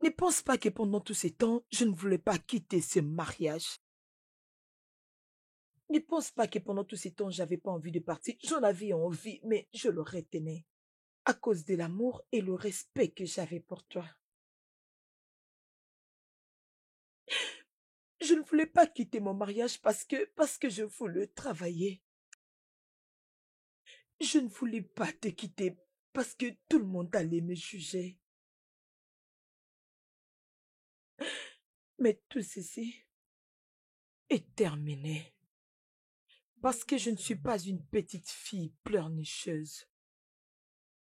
Ne pense pas que pendant tous ces temps, je ne voulais pas quitter ce mariage. Ne pense pas que pendant tous ces temps, j'avais pas envie de partir. J'en avais envie, mais je le retenais. À cause de l'amour et le respect que j'avais pour toi. Je ne voulais pas quitter mon mariage parce que je voulais travailler. Je ne voulais pas te quitter parce que tout le monde allait me juger. Mais tout ceci est terminé. Parce que je ne suis pas une petite fille pleurnicheuse.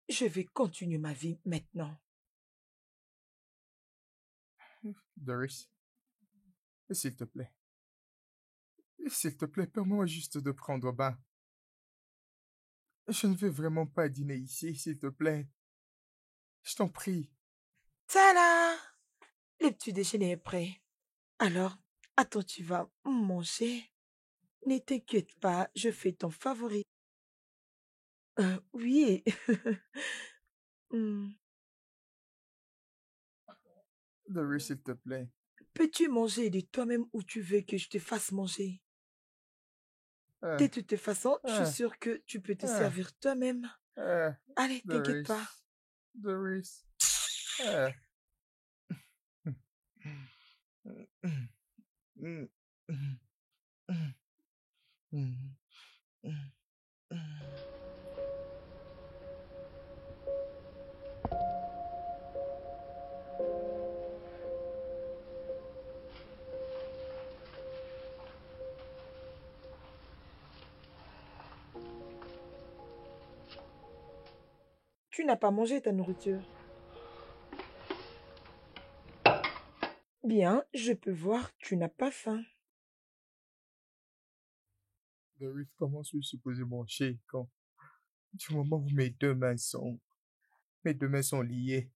Je vais continuer ma vie maintenant. Doris, s'il te plaît. S'il te plaît, permets-moi juste de prendre bain. Je ne veux vraiment pas dîner ici, s'il te plaît. Je t'en prie. Tada! Le petit déjeuner est prêt. Alors, attends, tu vas manger? Ne t'inquiète pas, je fais ton favori. Oui. Hmm. Doris, s'il te plaît. Peux-tu manger de toi-même ou tu veux que je te fasse manger? De Ah, toute façon, je suis ah, sûre que tu peux te ah, servir toi-même. ah, Allez, t'inquiète pas. Doris. Ah. Tu n'as pas mangé ta nourriture. Bien, je peux voir, tu n'as pas faim. Doris, comment suis-je supposé manger quand, du moment où mes deux mains sont liées?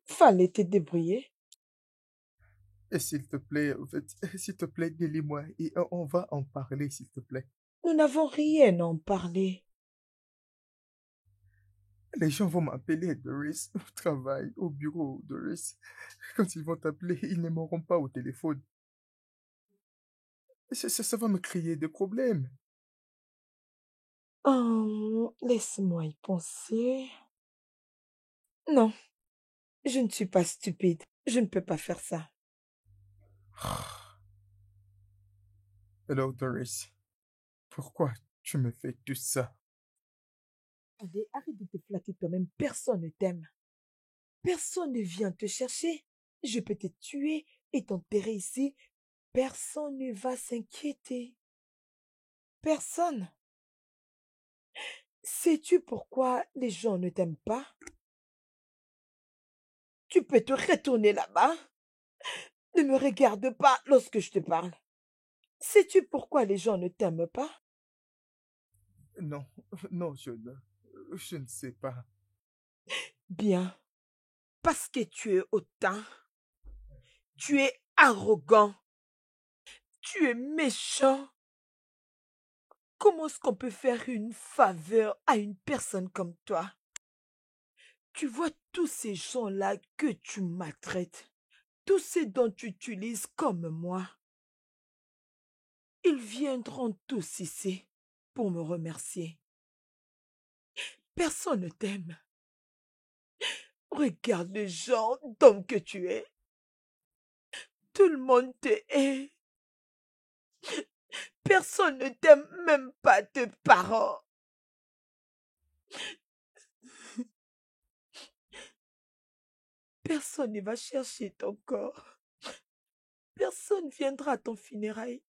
Fallait te débrouiller. Et s'il te plaît, en fait, s'il te plaît, délie-moi et on va en parler, s'il te plaît. Nous n'avons rien à en parler. Les gens vont m'appeler Doris au travail, au bureau, Doris. Quand ils vont t'appeler, ils n'aimeront pas au téléphone. Ça va me créer des problèmes. Laisse-moi y penser. Non, je ne suis pas stupide. Je ne peux pas faire ça. Alors, Doris, pourquoi tu me fais tout ça? Allez, arrête de te flatter toi-même. Personne ne t'aime. Personne ne vient te chercher. Je peux te tuer et t'enterrer ici. Personne ne va s'inquiéter. Personne. Sais-tu pourquoi les gens ne t'aiment pas? Tu peux te retourner là-bas. Ne me regarde pas lorsque je te parle. Sais-tu pourquoi les gens ne t'aiment pas? Non, non, je ne sais pas. Bien, parce que tu es hautain, tu es arrogant, tu es méchant. Comment est-ce qu'on peut faire une faveur à une personne comme toi? Tu vois tous ces gens-là que tu maltraites, tous ceux dont tu utilises comme moi. Ils viendront tous ici pour me remercier. Personne ne t'aime. Regarde le genre d'homme que tu es. Tout le monde te hait. Personne ne t'aime, même pas tes parents. Personne ne va chercher ton corps. Personne viendra à ton funérail.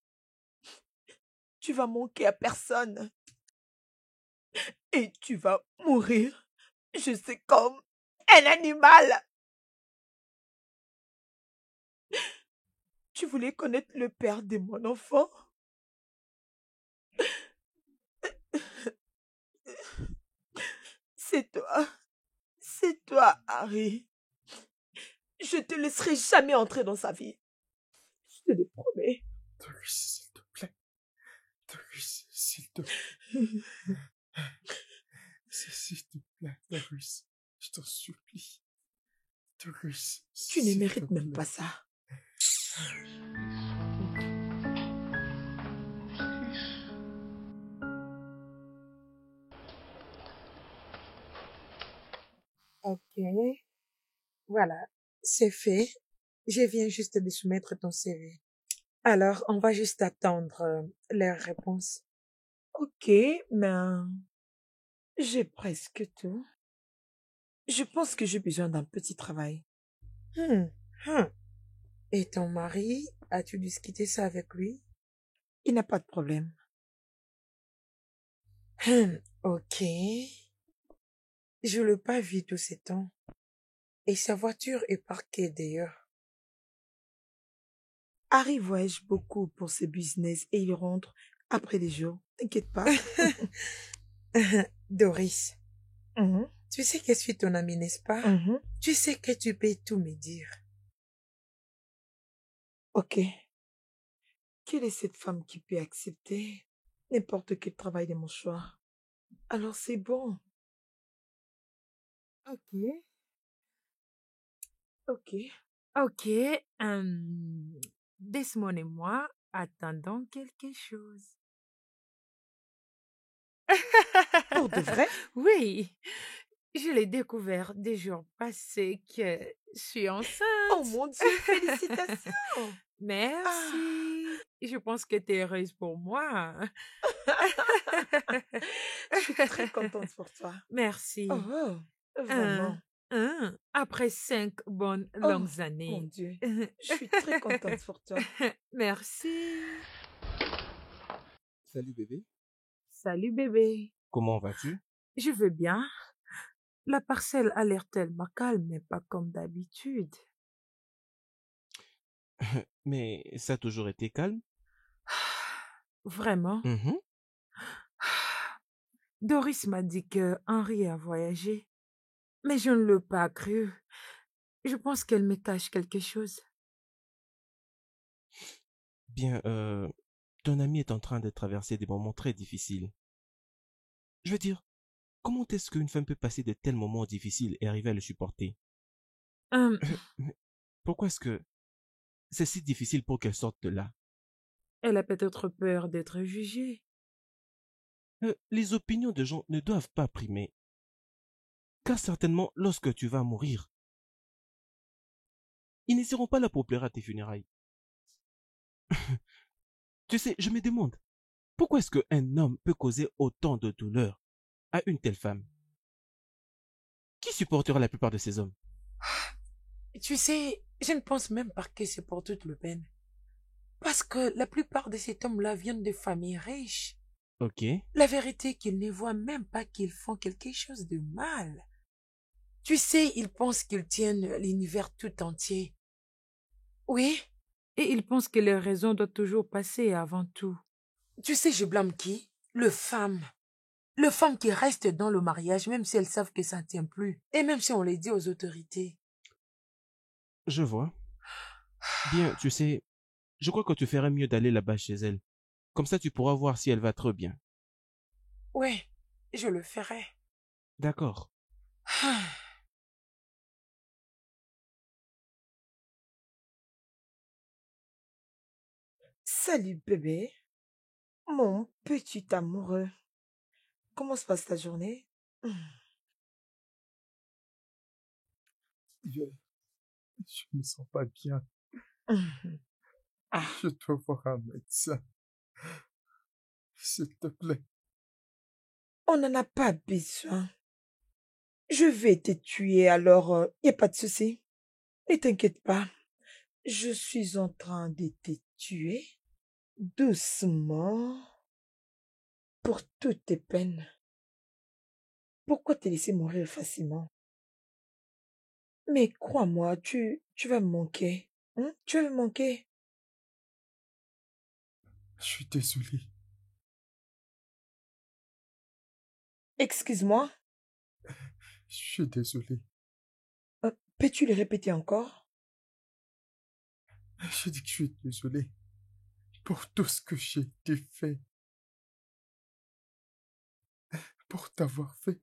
Tu vas manquer à personne. Et tu vas mourir, je sais, comme un animal. Tu voulais connaître le père de mon enfant? C'est toi, Harry. Je te laisserai jamais entrer dans sa vie. Je te le promets. Doris, s'il te plaît. Doris, s'il te plaît. S'il te plaît, Doris. Je t'en supplie. Doris, Tu ne mérites même pas ça. Ok, voilà, c'est fait. Je viens juste de soumettre ton CV. Alors, on va juste attendre leur réponse. Ok, mais j'ai presque tout. Je pense que j'ai besoin d'un petit travail. Et ton mari, as-tu discuté ça avec lui? Il n'a pas de problème. Ok. Je l'ai pas vu tous ces temps. Et sa voiture est parquée d'ailleurs. Harry voyage beaucoup pour ses business et il rentre après des jours. T'inquiète pas. Doris, tu sais que je suis ton amie, n'est-ce pas? Tu sais que tu peux tout me dire. Ok. Quelle est cette femme qui peut accepter n'importe quel travail de mon choix? Alors c'est bon. Ok. Ok. Ok, Desmond et moi attendons quelque chose. Pour de vrai? Oui, je l'ai découvert des jours passés que je suis enceinte. Oh mon Dieu, félicitations! Ah, Merci. Je pense que tu es heureuse pour moi. je suis très contente pour toi. Merci. Oh, Hein, vraiment. après 5 bonnes Oh, longues mon années. Dieu. Je suis très contente pour toi. Merci. Salut bébé, Salut bébé. comment vas-tu? Je veux bien. La parcelle a l'air tellement calme, mais pas comme d'habitude. Mais ça a toujours été calme? Vraiment? Mhm. Doris m'a dit que Henri a voyagé, mais je ne l'ai pas cru. Je pense qu'elle me cache quelque chose. Bien, ton ami est en train de traverser des moments très difficiles. Je veux dire, comment est-ce qu'une femme peut passer de tels moments difficiles et arriver à le supporter? Hum, Mais pourquoi est-ce que c'est si difficile pour qu'elle sorte de là? elle a peut-être peur d'être jugée. Les opinions de gens ne doivent pas primer, car certainement, lorsque tu vas mourir, ils ne seront pas là pour pleurer à tes funérailles. Tu sais, je me demande, pourquoi est-ce qu'un homme peut causer autant de douleur à une telle femme? Qui supportera la plupart de ces hommes? Tu sais, je ne pense même pas que c'est pour toute la peine. Parce que la plupart de ces hommes-là viennent de familles riches. Ok, La vérité est qu'ils ne voient même pas qu'ils font quelque chose de mal. Tu sais, ils pensent qu'ils tiennent l'univers tout entier. Oui, et ils pensent que leur raison doit toujours passer avant tout. Tu sais, je blâme qui? Le femme. Le femme qui reste dans le mariage, même si elles savent que ça ne tient plus. Et même si on les dit aux autorités. je vois. Bien, tu sais, je crois que tu ferais mieux d'aller là-bas chez elle. Comme ça, tu pourras voir si elle va très bien. Ouais, je le ferai. D'accord. Salut bébé, mon petit amoureux. Comment se passe ta journée? Je, je me sens pas bien. Ah, Je dois voir un médecin. S'il te plaît. on n'en a pas besoin. Je vais te tuer alors, y a pas de souci. Ne t'inquiète pas. Je suis en train de te tuer doucement pour toutes tes peines. Pourquoi te laisser mourir facilement? Mais crois-moi, tu vas me manquer. Hein? Tu vas me manquer. Je suis désolé. Excuse-moi, Je suis désolé. peux-tu le répéter encore? Je dis que je suis désolé pour tout ce que j'ai été fait, pour t'avoir fait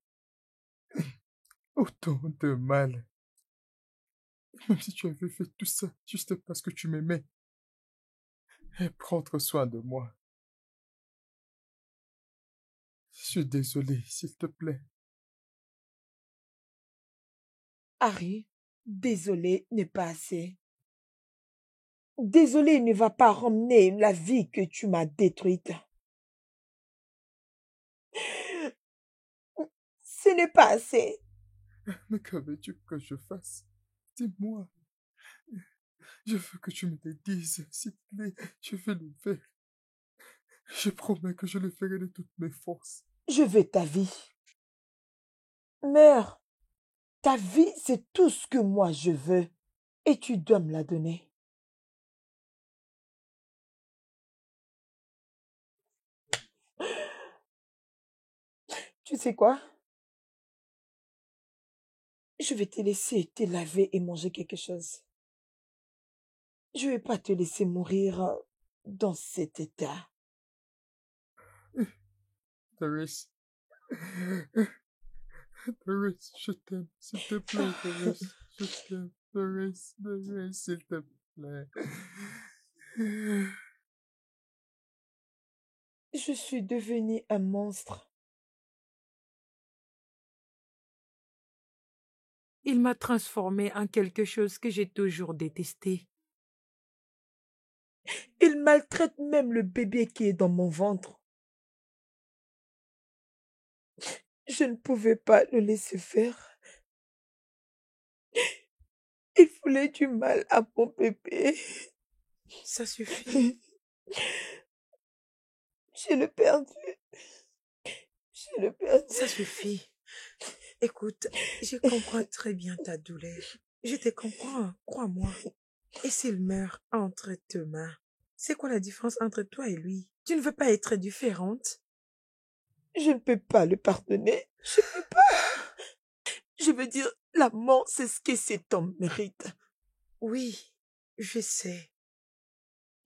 autant de mal. Même si tu avais fait tout ça juste parce que tu m'aimais et prendre soin de moi. Je suis désolé, s'il te plaît. Harry, désolé n'est pas assez. Désolé ne va pas ramener la vie que tu m'as détruite. Ce n'est pas assez. Mais que veux-tu que je fasse? Dis-moi. Je veux que tu me le dises, s'il te plaît. Je vais le faire. Je promets que je le ferai de toutes mes forces. Je veux ta vie. Meurs. Ta vie, c'est tout ce que moi je veux. Et tu dois me la donner. Tu sais quoi? Je vais te laisser te laver et manger quelque chose. Je vais pas te laisser mourir dans cet état. Doris. Doris, je t'aime. S'il te plaît, Doris. Je t'aime. Doris, Doris, s'il te plaît. Je suis devenue un monstre. Il m'a transformé en quelque chose que j'ai toujours détesté. Il maltraite même le bébé qui est dans mon ventre. Je ne pouvais pas le laisser faire. Il voulait du mal à mon bébé. Ça suffit. Je l'ai perdu. Je l'ai perdu. Ça suffit. Écoute, je comprends très bien ta douleur. Je te comprends, crois-moi. Et s'il meurt entre tes mains, c'est quoi la différence entre toi et lui? Tu ne veux pas être différente? Je ne peux pas le pardonner. Je ne peux pas. Je veux dire, la mort, c'est ce que cet homme mérite. Oui, je sais.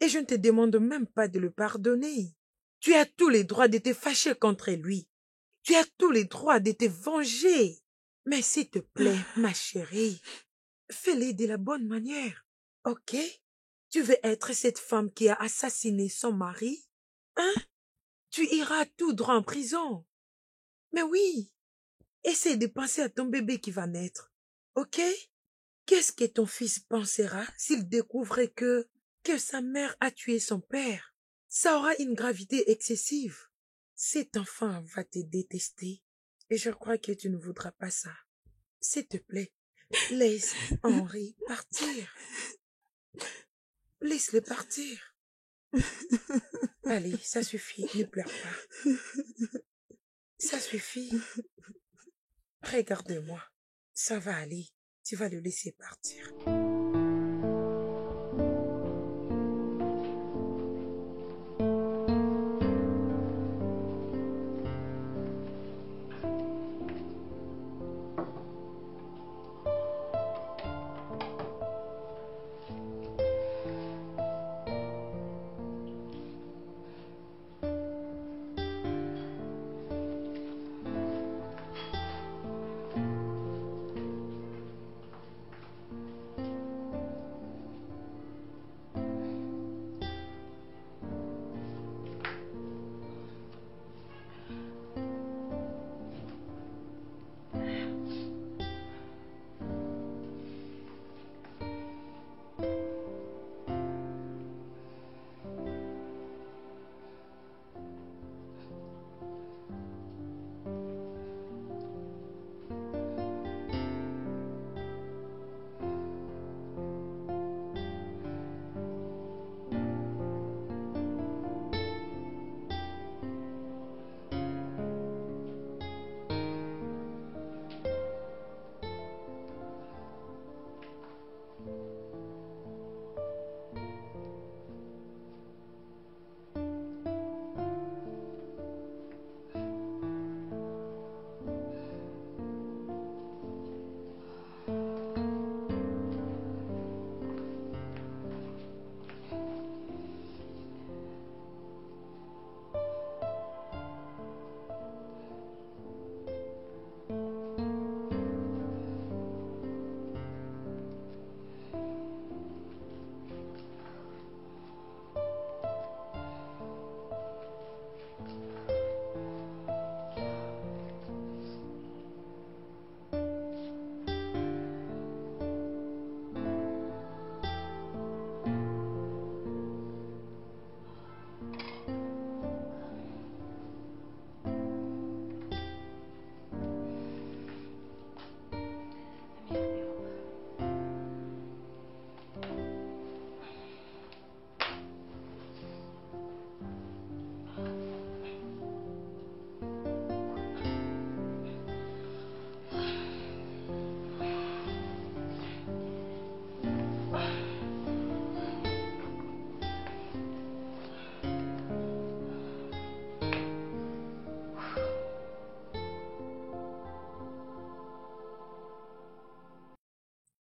Et je ne te demande même pas de le pardonner. Tu as tous les droits de te fâcher contre lui. Tu as tous les droits de te venger. Mais s'il te plaît, ma chérie, fais-le de la bonne manière. Ok? Tu veux être cette femme qui a assassiné son mari? Hein? Tu iras tout droit en prison. Mais oui, essaie de penser à ton bébé qui va naître. Ok? Qu'est-ce que ton fils pensera s'il découvrait que sa mère a tué son père? Ça aura une gravité excessive. Cet enfant va te détester. Et je crois que tu ne voudras pas ça. S'il te plaît, laisse Henri partir. Laisse-le partir. Allez, ça suffit, ne pleure pas. Ça suffit. Regarde-moi. Ça va aller. Tu vas le laisser partir.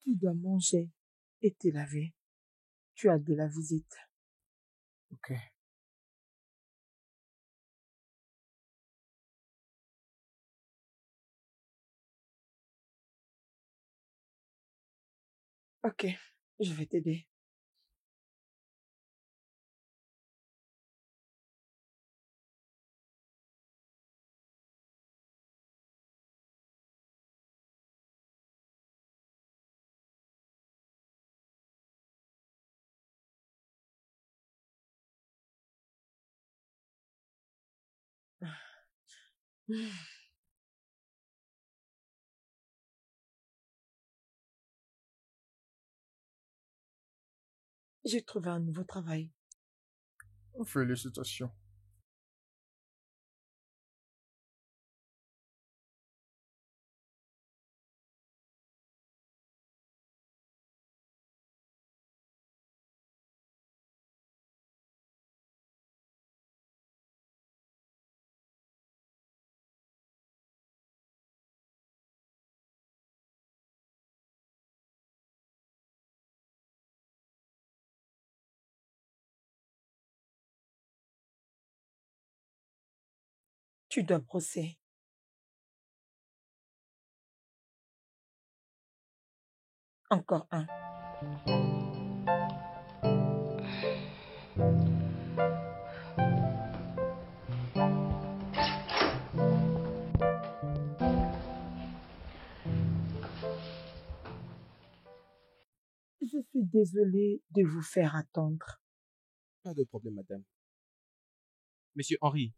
Tu dois manger et te laver. Tu as de la visite. Ok. Ok, je vais t'aider. J'ai trouvé un nouveau travail. Félicitations. Tu dois brosser. Encore un. Je suis désolée de vous faire attendre. Pas de problème, madame. Monsieur Henry,